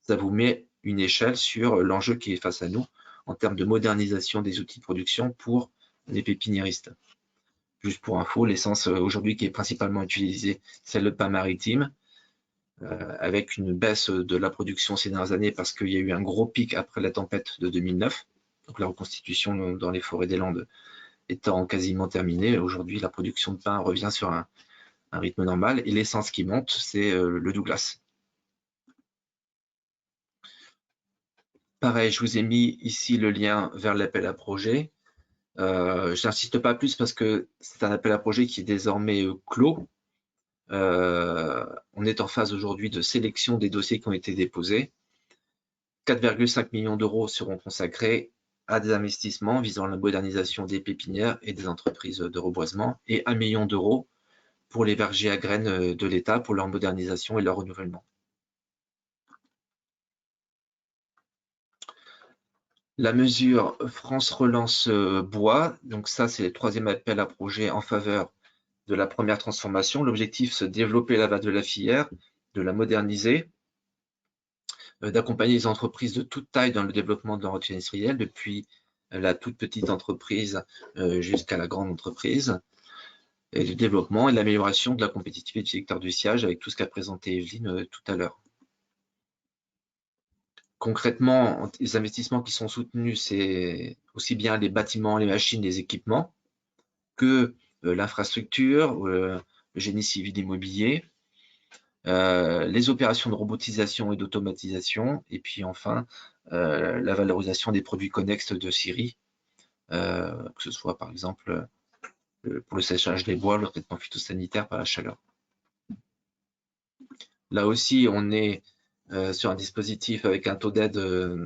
Ça vous met une échelle sur l'enjeu qui est face à nous en termes de modernisation des outils de production pour les pépiniéristes. Juste pour info, l'essence aujourd'hui qui est principalement utilisée, c'est le pain maritime, avec une baisse de la production ces dernières années parce qu'il y a eu un gros pic après la tempête de 2009. Donc la reconstitution dans les forêts des Landes étant quasiment terminée, aujourd'hui la production de pain revient sur un rythme normal et l'essence qui monte, c'est le Douglas. Pareil, je vous ai mis ici le lien vers l'appel à projet. Je n'insiste pas plus parce que c'est un appel à projet qui est désormais clos. On est en phase aujourd'hui de sélection des dossiers qui ont été déposés. 4,5 millions d'euros seront consacrés à des investissements visant la modernisation des pépinières et des entreprises de reboisement et 1 million d'euros pour les vergers à graines de l'État pour leur modernisation et leur renouvellement. La mesure France Relance Bois, donc ça c'est le troisième appel à projet en faveur de la première transformation. L'objectif, c'est de développer la base de la filière, de la moderniser, d'accompagner les entreprises de toute taille dans le développement de leur activité industrielle, depuis la toute petite entreprise jusqu'à la grande entreprise, et le développement et l'amélioration de la compétitivité du secteur du sciage avec tout ce qu'a présenté Evelyne tout à l'heure. Concrètement, les investissements qui sont soutenus, c'est aussi bien les bâtiments, les machines, les équipements, que l'infrastructure, le génie civil immobilier, les opérations de robotisation et d'automatisation, et puis enfin la valorisation des produits connexes de scierie, que ce soit par exemple pour le séchage des bois, le traitement phytosanitaire par la chaleur. Là aussi, on est sur un dispositif avec un taux d'aide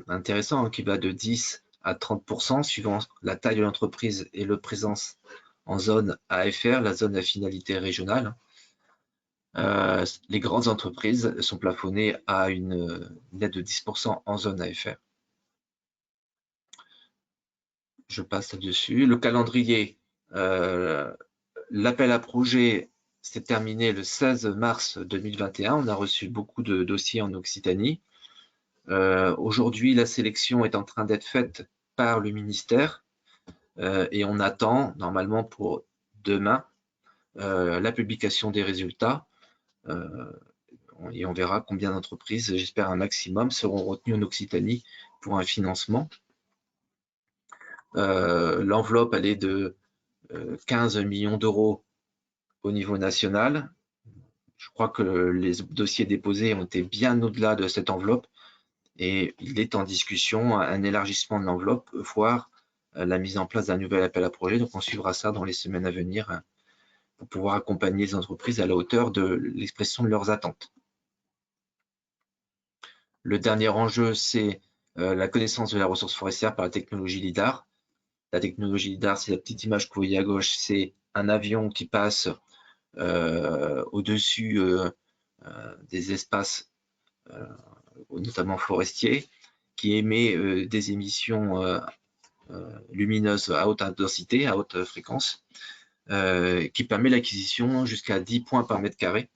intéressant qui va de 10 à 30% suivant la taille de l'entreprise et leur présence en zone AFR, la zone à finalité régionale. Les grandes entreprises sont plafonnées à une aide de 10% en zone AFR. Je passe là-dessus. Le calendrier, l'appel à projet s'est terminé le 16 mars 2021. On a reçu beaucoup de dossiers en Occitanie. Aujourd'hui, la sélection est en train d'être faite par le ministère et on attend normalement pour demain la publication des résultats. Et on verra combien d'entreprises, j'espère un maximum, seront retenues en Occitanie pour un financement. L'enveloppe, elle est de 15 millions d'euros au niveau national. Je crois que les dossiers déposés ont été bien au-delà de cette enveloppe et il est en discussion un élargissement de l'enveloppe, voire la mise en place d'un nouvel appel à projet. Donc on suivra ça dans les semaines à venir pour pouvoir accompagner les entreprises à la hauteur de l'expression de leurs attentes. Le dernier enjeu, c'est la connaissance de la ressource forestière par la technologie LIDAR. La technologie LIDAR, c'est la petite image que vous voyez à gauche, c'est un avion qui passe au-dessus des espaces, notamment forestiers, qui émet des émissions lumineuses à haute intensité, à haute fréquence, qui permet l'acquisition jusqu'à 10 points par mètre carré,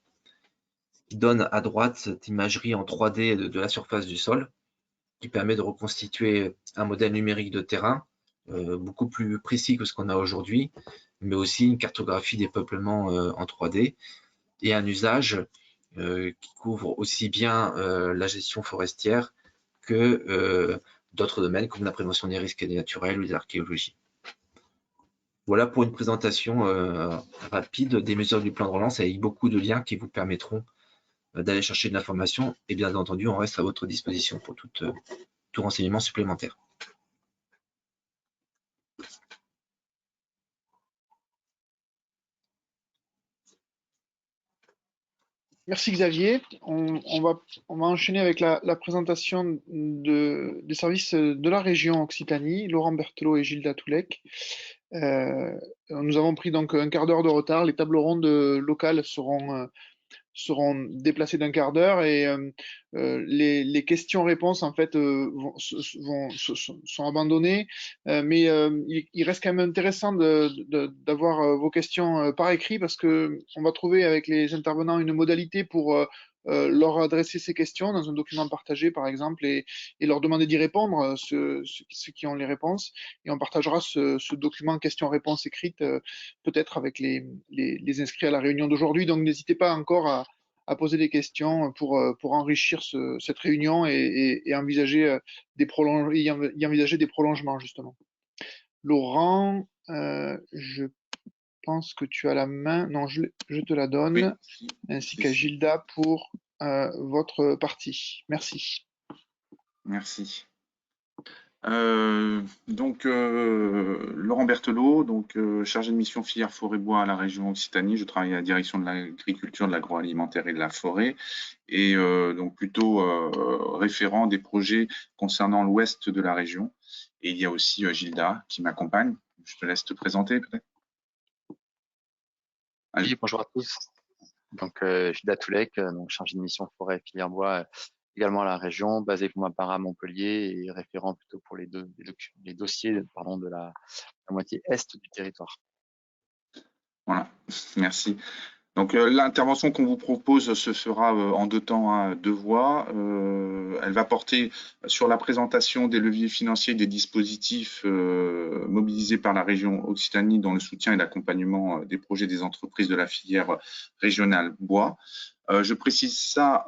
qui donne à droite cette imagerie en 3D de la surface du sol, qui permet de reconstituer un modèle numérique de terrain beaucoup plus précis que ce qu'on a aujourd'hui, mais aussi une cartographie des peuplements en 3D et un usage qui couvre aussi bien la gestion forestière que d'autres domaines comme la prévention des risques naturels ou l'archéologie. Voilà pour une présentation rapide des mesures du plan de relance avec beaucoup de liens qui vous permettront d'aller chercher de l'information et bien entendu on reste à votre disposition pour tout renseignement supplémentaire. Merci Xavier. On va enchaîner avec la présentation des services de la région Occitanie, Laurent Berthelot et Gilda Toulek. Nous avons pris donc un quart d'heure de retard. Les tables rondes locales seront déplacées d'un quart d'heure et les questions-réponses en fait sont abandonnées, mais il reste quand même intéressant d'avoir vos questions par écrit parce que on va trouver avec les intervenants une modalité pour leur adresser ces questions dans un document partagé par exemple et leur demander d'y répondre, ceux qui ont les réponses, et on partagera ce document questions-réponses écrites peut-être avec les inscrits à la réunion d'aujourd'hui. Donc n'hésitez pas encore à poser des questions pour enrichir cette réunion et envisager y envisager des prolongements justement. Laurent, je pense que tu as la main. Non, je te la donne, oui, ainsi qu'à Gilda pour votre partie. Merci. Merci. Laurent Berthelot, chargé de mission filière forêt-bois à la région Occitanie. Je travaille à la direction de l'agriculture, de l'agroalimentaire et de la forêt, et donc plutôt référent des projets concernant l'ouest de la région. Et il y a aussi Gilda qui m'accompagne. Je te laisse te présenter peut-être. Oui, bonjour à tous. Donc Gilda Toulek, chargé de mission forêt filière bois également à la région, basé pour ma part à Montpellier et référent plutôt pour les dossiers de la moitié est du territoire. Voilà, merci. Donc l'intervention qu'on vous propose se fera en 2 temps, à 2 voix. Elle va porter sur la présentation des leviers financiers et des dispositifs mobilisés par la région Occitanie dans le soutien et l'accompagnement des projets des entreprises de la filière régionale bois. Je précise ça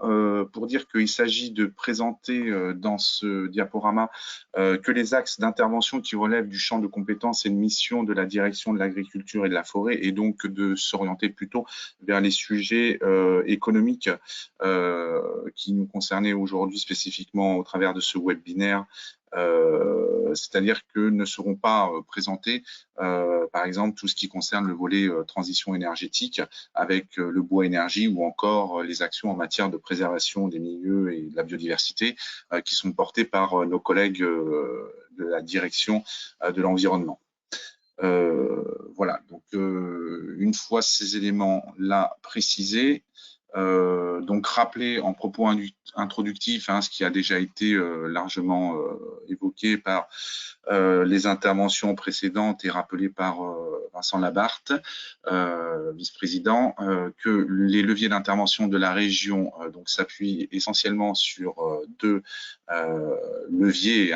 pour dire qu'il s'agit de présenter dans ce diaporama que les axes d'intervention qui relèvent du champ de compétences et de mission de la direction de l'agriculture et de la forêt, et donc de s'orienter plutôt vers les sujets économiques qui nous concernaient aujourd'hui spécifiquement au travers de ce webinaire. C'est-à-dire que ne seront pas présentés, par exemple, tout ce qui concerne le volet transition énergétique avec le bois énergie ou encore les actions en matière de préservation des milieux et de la biodiversité qui sont portées par nos collègues de la direction de l'environnement. Voilà, donc une fois ces éléments-là précisés, donc rappeler en propos introductif ce qui a déjà été largement évoqué par les interventions précédentes et rappelé par Vincent Labarthe, vice-président, que les leviers d'intervention de la région donc s'appuient essentiellement sur 2 leviers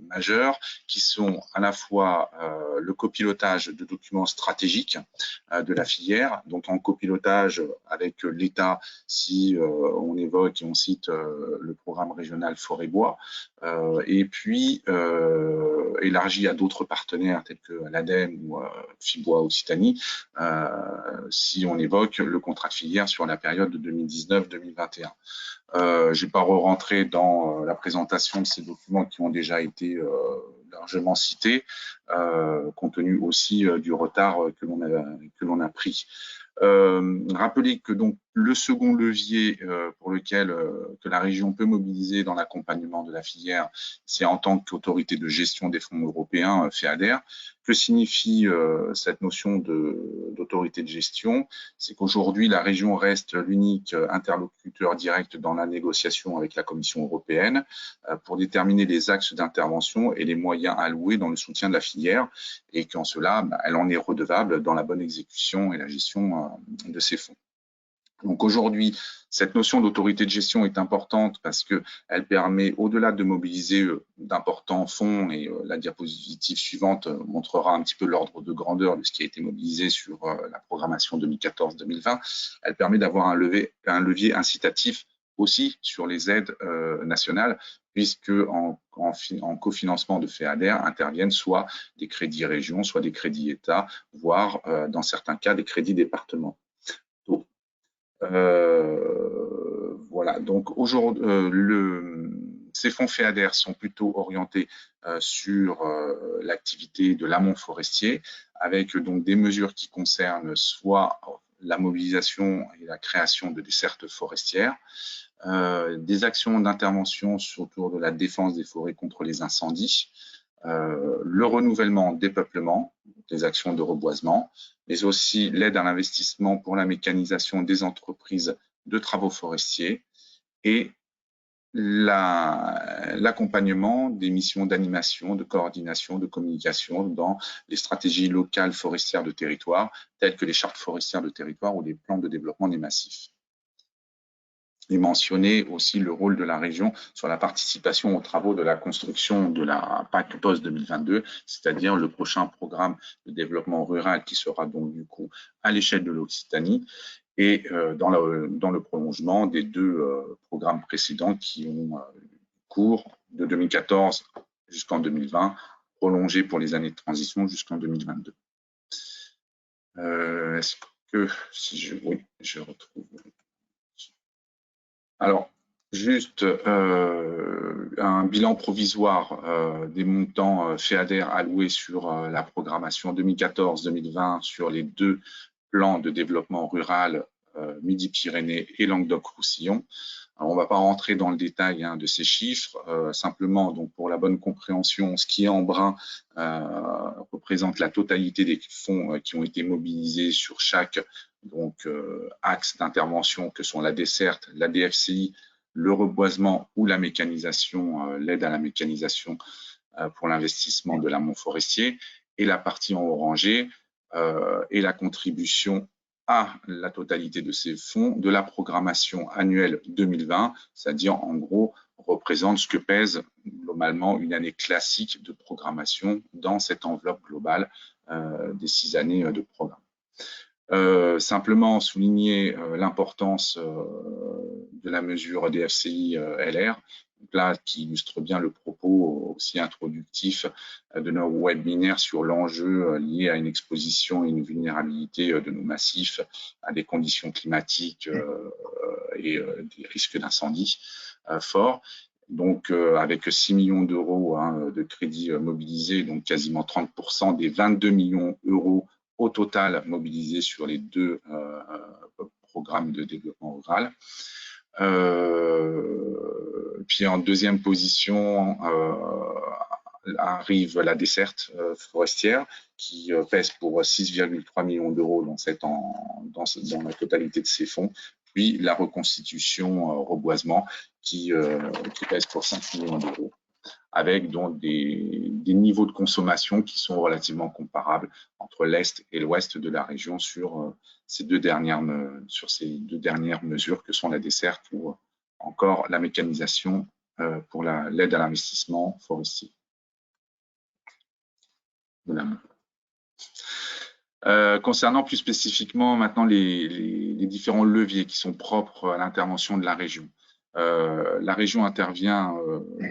majeurs qui sont à la fois le copilotage de documents stratégiques de la filière, donc en copilotage avec l'État si on évoque et on cite le programme régional forêt-bois, et puis élargi à d'autres partenaires tels que l'ADEME ou FIBOIS Occitanie, si on évoque le contrat de filière sur la période de 2019-2021. Je ne vais pas re-rentrer dans la présentation de ces documents qui ont déjà été largement cité, compte tenu aussi du retard que l'on a pris. Rappelez que donc le second levier pour lequel que la région peut mobiliser dans l'accompagnement de la filière, c'est en tant qu'autorité de gestion des fonds européens, FEADER. Que signifie cette notion d'autorité de gestion? C'est qu'aujourd'hui, la région reste l'unique interlocuteur direct dans la négociation avec la Commission européenne pour déterminer les axes d'intervention et les moyens alloués dans le soutien de la filière, et qu'en cela, elle en est redevable dans la bonne exécution et la gestion de ces fonds. Donc aujourd'hui, cette notion d'autorité de gestion est importante parce qu'elle permet, au-delà de mobiliser d'importants fonds, et la diapositive suivante montrera un petit peu l'ordre de grandeur de ce qui a été mobilisé sur la programmation 2014-2020, elle permet d'avoir un levier incitatif aussi sur les aides nationales, puisque en cofinancement de FEADER interviennent soit des crédits régions, soit des crédits État, voire dans certains cas des crédits départements. Voilà, donc aujourd'hui, ces fonds FEADER sont plutôt orientés sur l'activité de l'amont forestier, avec donc des mesures qui concernent soit la mobilisation et la création de dessertes forestières, des actions d'intervention autour de la défense des forêts contre les incendies, le renouvellement des peuplements, des actions de reboisement, mais aussi l'aide à l'investissement pour la mécanisation des entreprises de travaux forestiers et l'accompagnement des missions d'animation, de coordination, de communication dans les stratégies locales forestières de territoire, telles que les chartes forestières de territoire ou les plans de développement des massifs. Et mentionner aussi le rôle de la région sur la participation aux travaux de la construction de la PAC post-2022, c'est-à-dire le prochain programme de développement rural qui sera donc du coup à l'échelle de l'Occitanie et dans le prolongement des deux programmes précédents qui ont cours de 2014 jusqu'en 2020, prolongés pour les années de transition jusqu'en 2022. Est-ce que, oui, je retrouve... Alors, juste un bilan provisoire des montants FEADER alloués sur la programmation 2014-2020 sur les deux plans de développement rural Midi-Pyrénées et Languedoc-Roussillon. On ne va pas rentrer dans le détail de ces chiffres, simplement donc pour la bonne compréhension, ce qui est en brun représente la totalité des fonds qui ont été mobilisés sur chaque axe d'intervention que sont la desserte, la DFCI, le reboisement ou la mécanisation, l'aide à la mécanisation pour l'investissement de l'amont forestier, et la partie en orangé et la contribution à la totalité de ces fonds de la programmation annuelle 2020, c'est-à-dire en gros représente ce que pèse globalement une année classique de programmation dans cette enveloppe globale des 6 années de programme. Simplement souligner l'importance de la mesure DFCI LR, là, qui illustre bien le propos aussi introductif de nos webinaires sur l'enjeu lié à une exposition et une vulnérabilité de nos massifs à des conditions climatiques et des risques d'incendie forts. Donc, avec 6 millions d'euros de crédits mobilisés, donc quasiment 30% des 22 millions d'euros au total mobilisés sur les deux programmes de développement rural. Puis en deuxième position arrive la desserte forestière qui pèse pour 6,3 millions d'euros dans la totalité de ces fonds, puis la reconstitution reboisement qui pèse pour 5 millions d'euros, avec donc des niveaux de consommation qui sont relativement comparables entre l'Est et l'Ouest de la région sur ces deux dernières mesures que sont la desserte ou encore la mécanisation pour l'aide à l'investissement forestier. Concernant plus spécifiquement maintenant les différents leviers qui sont propres à l'intervention de la région. La région intervient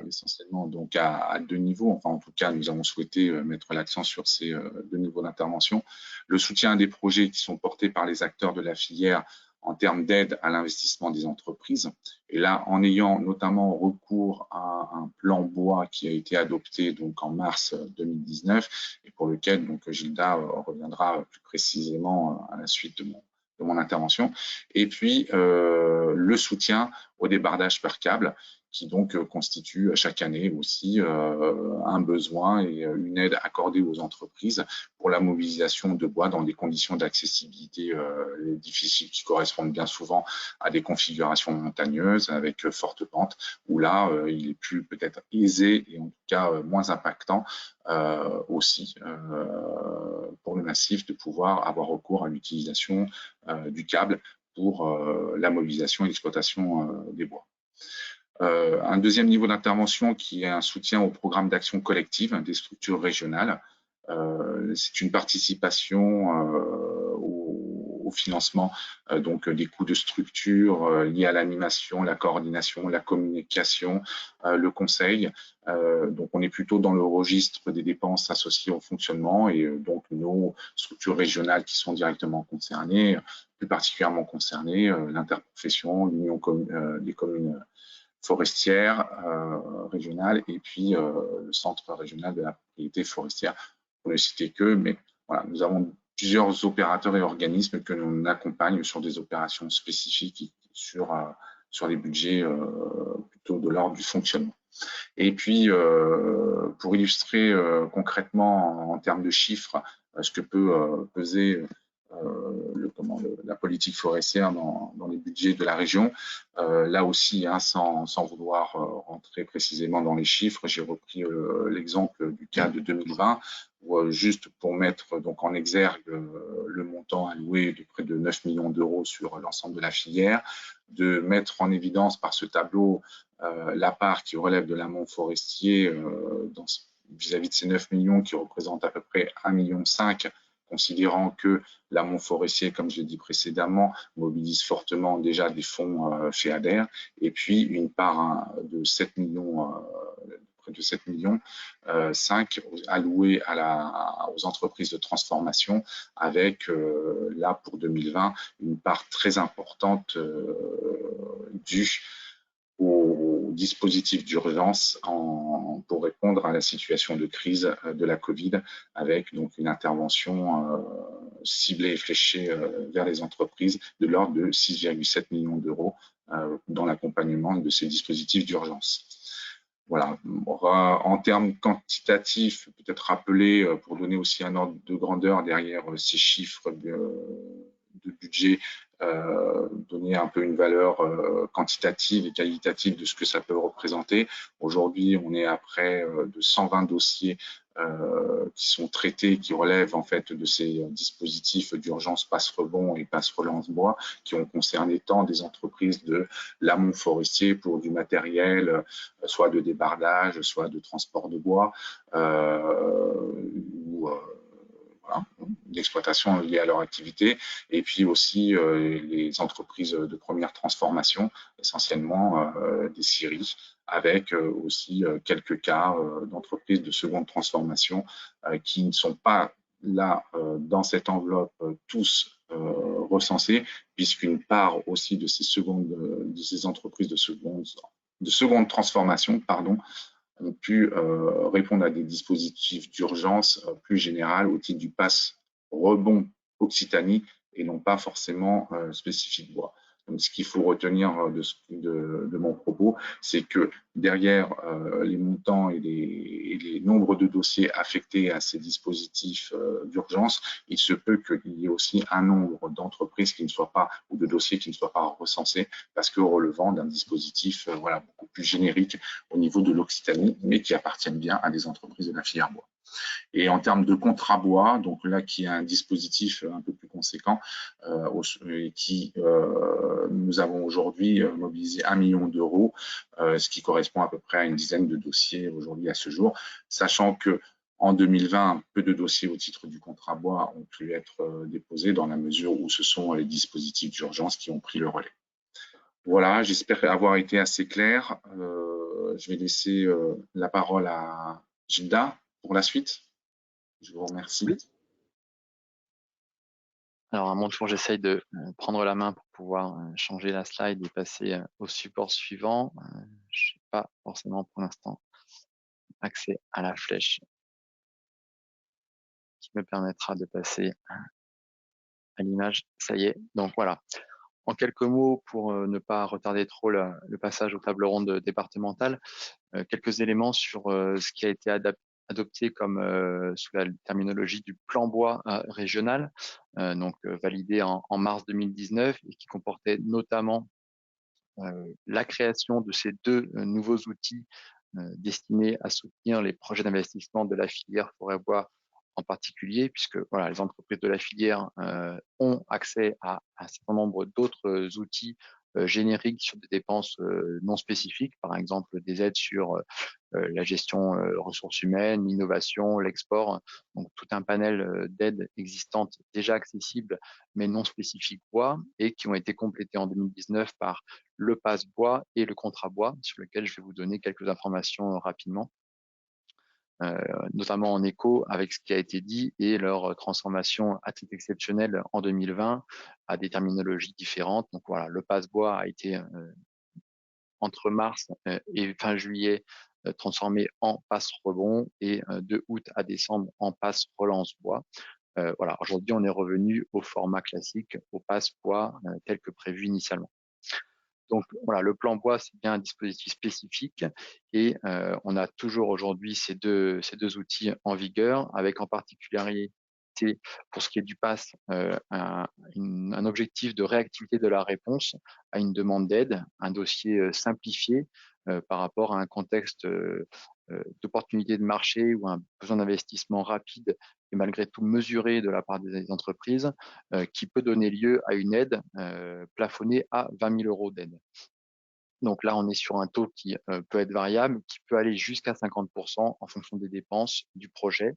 essentiellement donc à deux niveaux. Enfin, en tout cas, nous avons souhaité mettre l'accent sur ces deux niveaux d'intervention. Le soutien à des projets qui sont portés par les acteurs de la filière en termes d'aide à l'investissement des entreprises. Et là, en ayant notamment recours à un plan bois qui a été adopté donc en mars 2019 et pour lequel donc Gilda reviendra plus précisément à la suite de mon intervention. Et puis, le soutien au débardage par câble qui donc constitue chaque année aussi un besoin et une aide accordée aux entreprises pour la mobilisation de bois dans des conditions d'accessibilité difficiles qui correspondent bien souvent à des configurations montagneuses avec forte pente, où là, il est plus peut-être aisé et en tout cas moins impactant aussi pour le massif de pouvoir avoir recours à l'utilisation du câble pour la mobilisation et l'exploitation des bois. Un deuxième niveau d'intervention qui est un soutien au programme d'action collective des structures régionales. C'est une participation au financement donc des coûts de structure liés à l'animation, la coordination, la communication, le conseil. Donc on est plutôt dans le registre des dépenses associées au fonctionnement et donc nos structures régionales qui sont directement concernées, plus particulièrement concernées, l'interprofession, l'union des communes forestière régionale et puis le centre régional de la propriété forestière, pour ne citer que, mais voilà, nous avons plusieurs opérateurs et organismes que l'on accompagne sur des opérations spécifiques sur les budgets plutôt de l'ordre du fonctionnement. Et puis, pour illustrer concrètement en termes de chiffres ce que peut peser la politique forestière dans les budgets de la région. Là aussi, hein, sans vouloir rentrer précisément dans les chiffres, j'ai repris l'exemple du cas de 2020, où, juste pour mettre donc en exergue le montant alloué de près de 9 millions d'euros sur l'ensemble de la filière, de mettre en évidence par ce tableau la part qui relève de l'amont forestier vis-à-vis de ces 9 millions qui représentent à peu près 1,5 million, considérant que l'amont forestier, comme je l'ai dit précédemment, mobilise fortement déjà des fonds FEADER, et puis une part de 7 millions, près de 7 millions, 5 alloués aux entreprises de transformation, avec là pour 2020 une part très importante due au dispositif d'urgence pour répondre à la situation de crise de la Covid, avec donc une intervention ciblée et fléchée vers les entreprises de l'ordre de 6,7 millions d'euros dans l'accompagnement de ces dispositifs d'urgence. Voilà. En termes quantitatifs, peut-être rappeler, pour donner aussi un ordre de grandeur derrière ces chiffres de budget, donner un peu une valeur quantitative et qualitative de ce que ça peut représenter. Aujourd'hui, on est à près de 120 dossiers qui sont traités, qui relèvent en fait de ces dispositifs d'urgence passe-rebond et passe-relance bois, qui ont concerné tant des entreprises de l'amont forestier pour du matériel, soit de débardage, soit de transport de bois, ou voilà, d'exploitation liée à leur activité, et puis aussi les entreprises de première transformation, essentiellement des scieries, avec aussi quelques cas d'entreprises de seconde transformation qui ne sont pas là dans cette enveloppe tous recensés, puisqu'une part aussi de ces entreprises de seconde transformation, pardon, ont pu répondre à des dispositifs d'urgence plus général au titre du pass rebond Occitanie et non pas forcément spécifique bois. Donc, ce qu'il faut retenir de mon propos, c'est que derrière les montants et les nombres de dossiers affectés à ces dispositifs d'urgence, il se peut qu'il y ait aussi un nombre d'entreprises qui ne soient pas, ou de dossiers qui ne soient pas recensés, parce que relevant d'un dispositif voilà, beaucoup plus générique au niveau de l'Occitanie, mais qui appartiennent bien à des entreprises de la filière bois. Et en termes de contrat bois, donc là qui est un dispositif un peu plus conséquent, nous avons aujourd'hui mobilisé 1 million d'euros, ce qui correspond à peu près à une dizaine de dossiers aujourd'hui à ce jour, sachant que en 2020, peu de dossiers au titre du contrat bois ont pu être déposés dans la mesure où ce sont les dispositifs d'urgence qui ont pris le relais. Voilà, j'espère avoir été assez clair. Je vais laisser la parole à Gilda pour la suite. Je vous remercie. Alors, à mon tour, j'essaye de prendre la main pour pouvoir changer la slide et passer au support suivant. Je n'ai pas forcément pour l'instant accès à la flèche qui me permettra de passer à l'image. Ça y est. Donc voilà. En quelques mots, pour ne pas retarder trop le passage aux tables rondes départementales, quelques éléments sur ce qui a été adopté comme sous la terminologie du plan bois régional, validé en mars 2019 et qui comportait notamment la création de ces deux nouveaux outils destinés à soutenir les projets d'investissement de la filière forêt-bois en particulier, puisque voilà, les entreprises de la filière ont accès à un certain nombre d'autres outils génériques sur des dépenses non spécifiques, par exemple des aides sur la gestion ressources humaines, l'innovation, l'export, donc tout un panel d'aides existantes déjà accessibles mais non spécifiques bois et qui ont été complétées en 2019 par le pass bois et le contrat bois, sur lequel je vais vous donner quelques informations rapidement, notamment en écho avec ce qui a été dit et leur transformation à titre exceptionnel en 2020 à des terminologies différentes. Donc voilà, le pass bois a été entre mars et fin juillet transformé en passe rebond et de août à décembre en passe relance bois. Voilà, aujourd'hui on est revenu au format classique, au passe bois tel que prévu initialement. Donc voilà, le plan bois c'est bien un dispositif spécifique et on a toujours aujourd'hui ces deux outils en vigueur, avec en particularité pour ce qui est du pass un objectif de réactivité de la réponse à une demande d'aide, un dossier simplifié par rapport à un contexte d'opportunité de marché ou un besoin d'investissement rapide et malgré tout mesuré de la part des entreprises, qui peut donner lieu à une aide plafonnée à 20 000 € d'aide. Donc là, on est sur un taux qui peut être variable, qui peut aller jusqu'à 50% en fonction des dépenses du projet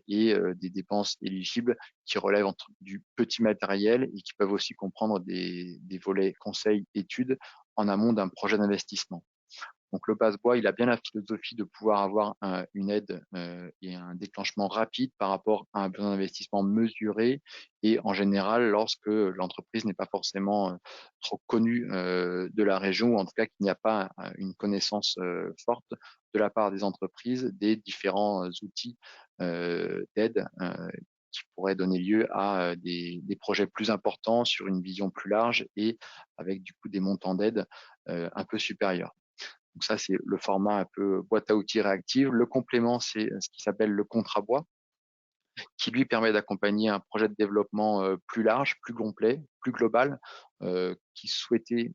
et des dépenses éligibles qui relèvent du petit matériel et qui peuvent aussi comprendre des volets conseils, études en amont d'un projet d'investissement. Donc le passe-bois, il a bien la philosophie de pouvoir avoir une aide et un déclenchement rapide par rapport à un besoin d'investissement mesuré et en général lorsque l'entreprise n'est pas forcément trop connue de la région ou en tout cas qu'il n'y a pas une connaissance forte de la part des entreprises des différents outils d'aide qui pourraient donner lieu à des projets plus importants sur une vision plus large et avec du coup des montants d'aide un peu supérieurs. Donc ça, c'est le format un peu boîte à outils réactive. Le complément, c'est ce qui s'appelle le contrat bois, qui lui permet d'accompagner un projet de développement plus large, plus complet, plus global, qui souhaitait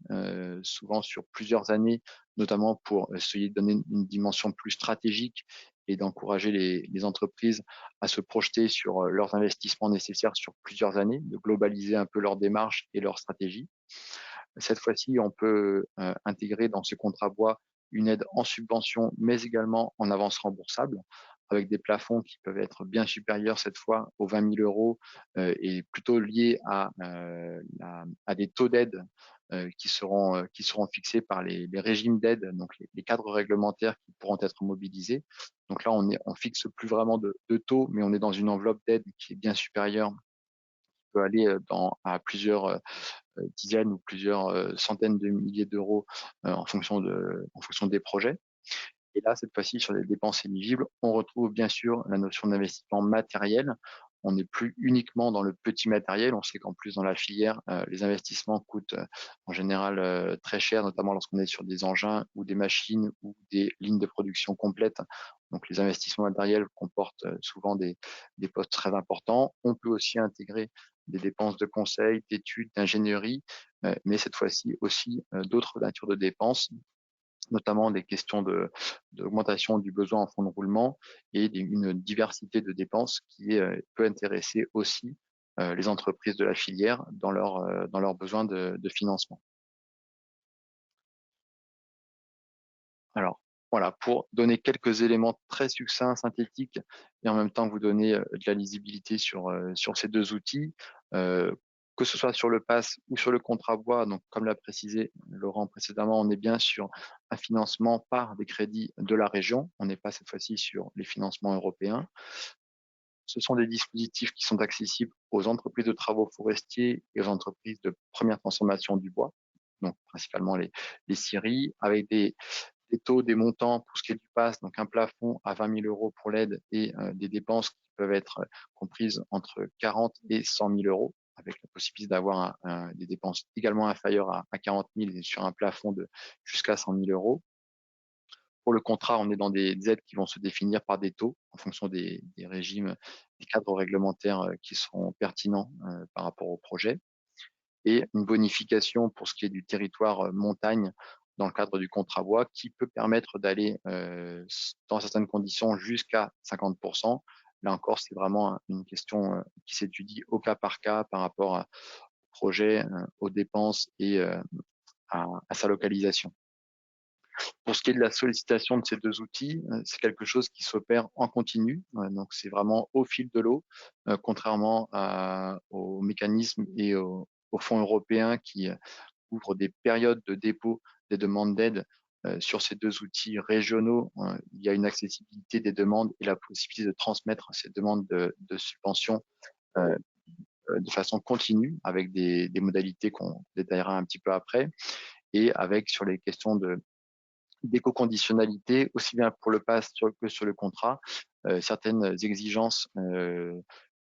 souvent sur plusieurs années, notamment pour essayer de donner une dimension plus stratégique et d'encourager les entreprises à se projeter sur leurs investissements nécessaires sur plusieurs années, de globaliser un peu leur démarche et leur stratégie. Cette fois-ci, on peut intégrer dans ce contrat bois une aide en subvention, mais également en avance remboursable, avec des plafonds qui peuvent être bien supérieurs cette fois aux 20 000 € et plutôt liés à des taux d'aide qui seront fixés par les régimes d'aide, donc les cadres réglementaires qui pourront être mobilisés. Donc là, on fixe plus vraiment de taux, mais on est dans une enveloppe d'aide qui est bien supérieure, qui peut aller à plusieurs dizaines ou plusieurs centaines de milliers d'euros en fonction des projets. Et là, cette fois-ci, sur les dépenses éligibles, on retrouve bien sûr la notion d'investissement matériel. On n'est plus uniquement dans le petit matériel. On sait qu'en plus, dans la filière, les investissements coûtent en général très cher, notamment lorsqu'on est sur des engins ou des machines ou des lignes de production complètes. Donc, les investissements matériels comportent souvent des postes très importants. On peut aussi intégrer des dépenses de conseil, d'études, d'ingénierie, mais cette fois-ci aussi d'autres natures de dépenses, notamment des questions d'augmentation du besoin en fonds de roulement et une diversité de dépenses qui peut intéresser aussi les entreprises de la filière dans leurs besoins de financement. Alors, voilà, pour donner quelques éléments très succincts, synthétiques, et en même temps vous donner de la lisibilité sur ces deux outils, que ce soit sur le pass ou sur le contrat bois, donc comme l'a précisé Laurent précédemment, on est bien sur un financement par des crédits de la région, on n'est pas cette fois-ci sur les financements européens. Ce sont des dispositifs qui sont accessibles aux entreprises de travaux forestiers et aux entreprises de première transformation du bois, donc principalement les scieries, avec des taux, des montants pour ce qui est du PAS, donc un plafond à 20 000 € pour l'aide et des dépenses qui peuvent être comprises entre 40 et 100 000 €, avec la possibilité d'avoir des dépenses également inférieures à 40 000 et sur un plafond de jusqu'à 100 000 €. Pour le contrat, on est dans des aides qui vont se définir par des taux en fonction des régimes, des cadres réglementaires qui seront pertinents par rapport au projet, et une bonification pour ce qui est du territoire montagne dans le cadre du contrat bois qui peut permettre d'aller dans certaines conditions jusqu'à 50%. Là encore, c'est vraiment une question qui s'étudie au cas par cas par rapport au projet, aux dépenses et à sa localisation. Pour ce qui est de la sollicitation de ces deux outils, c'est quelque chose qui s'opère en continu, donc c'est vraiment au fil de l'eau, contrairement aux mécanismes et aux fonds européens qui ouvrent des périodes de dépôt des demandes d'aide. Sur ces deux outils régionaux, il y a une accessibilité des demandes et la possibilité de transmettre ces demandes de subventions de façon continue avec des modalités qu'on détaillera un petit peu après, et avec sur les questions d'éco-conditionnalité, aussi bien pour le PAS que sur le contrat, certaines exigences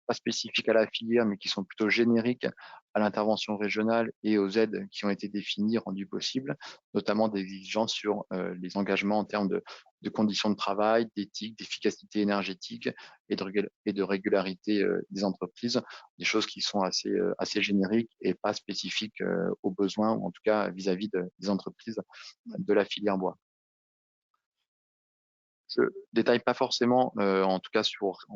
pas spécifiques à la filière, mais qui sont plutôt génériques à l'intervention régionale et aux aides qui ont été définies, rendues possibles, notamment des exigences sur les engagements en termes de conditions de travail, d'éthique, d'efficacité énergétique et de régularité des entreprises, des choses qui sont assez génériques et pas spécifiques aux besoins, ou en tout cas vis-à-vis des entreprises de la filière bois. Je détaille pas forcément, en tout cas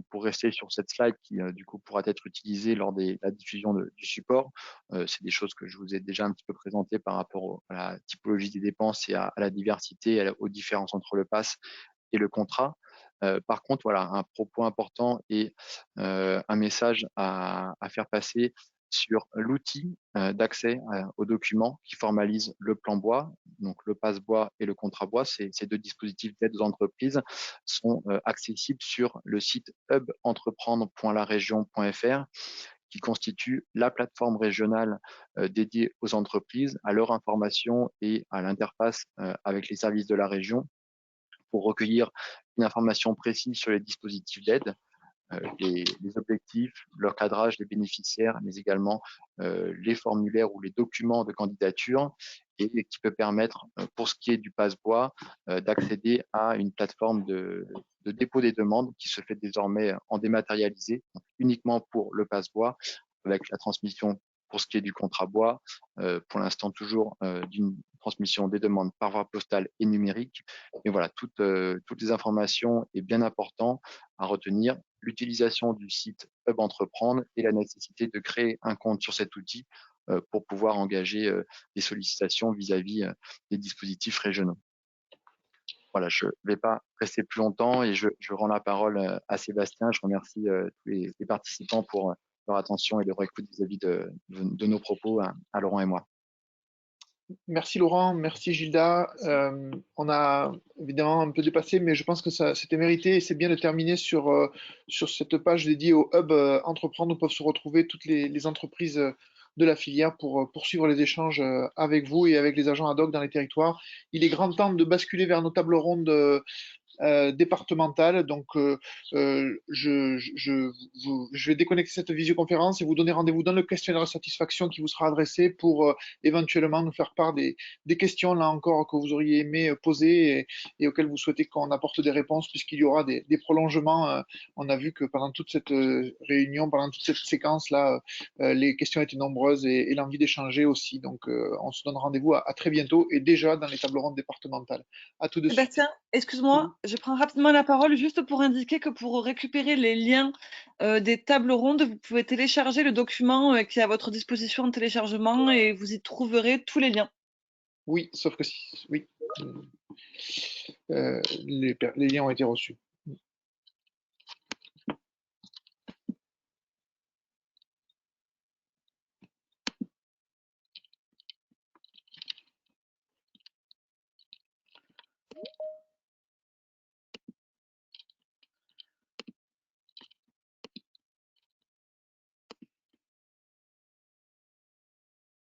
pour rester sur cette slide qui du coup pourra être utilisée lors de la diffusion du support. C'est des choses que je vous ai déjà un petit peu présentées par rapport à la typologie des dépenses et à la diversité, aux différences entre le PAS et le contrat. Par contre, voilà, un propos important et un message à faire passer sur l'outil d'accès aux documents qui formalise le plan bois, donc le PAS bois et le contrat bois. Ces deux dispositifs d'aide aux entreprises sont accessibles sur le site hubentreprentre.laregion.fr, qui constitue la plateforme régionale dédiée aux entreprises, à leur information et à l'interface avec les services de la région pour recueillir une information précise sur les dispositifs d'aide, les objectifs, leur cadrage, les bénéficiaires, mais également les formulaires ou les documents de candidature, et qui peut permettre, pour ce qui est du passe-bois, d'accéder à une plateforme de dépôt des demandes qui se fait désormais en dématérialisé, donc uniquement pour le passe-bois, avec la transmission pour ce qui est du contrat bois, pour l'instant toujours d'une transmission des demandes par voie postale et numérique. Et voilà, toutes les informations est bien important à retenir. L'utilisation du site Hub Entreprendre et la nécessité de créer un compte sur cet outil pour pouvoir engager des sollicitations vis-à-vis des dispositifs régionaux. Voilà, je ne vais pas rester plus longtemps et je rends la parole à Sébastien. Je remercie tous les participants pour leur attention et leur écoute vis-à-vis de nos propos à Laurent et moi. Merci Laurent, merci Gilda. On a évidemment un peu dépassé, mais je pense que ça c'était mérité et c'est bien de terminer sur cette page dédiée au Hub Entreprendre où peuvent se retrouver toutes les entreprises de la filière pour poursuivre les échanges avec vous et avec les agents ad hoc dans les territoires. Il est grand temps de basculer vers nos tables rondes départementale. Donc, je vais déconnecter cette visioconférence et vous donner rendez-vous dans le questionnaire de satisfaction qui vous sera adressé pour éventuellement nous faire part des questions, là encore, que vous auriez aimé poser et auxquelles vous souhaitez qu'on apporte des réponses, puisqu'il y aura des prolongements. On a vu que pendant toute cette réunion, pendant toute cette séquence-là, les questions étaient nombreuses et l'envie d'échanger aussi. Donc, on se donne rendez-vous à très bientôt et déjà dans les tables rondes départementales. À tout de suite. Sébastien, excuse-moi, je prends rapidement la parole juste pour indiquer que pour récupérer les liens des tables rondes, vous pouvez télécharger le document qui est à votre disposition en téléchargement et vous y trouverez tous les liens. Oui, sauf que oui, les liens ont été reçus.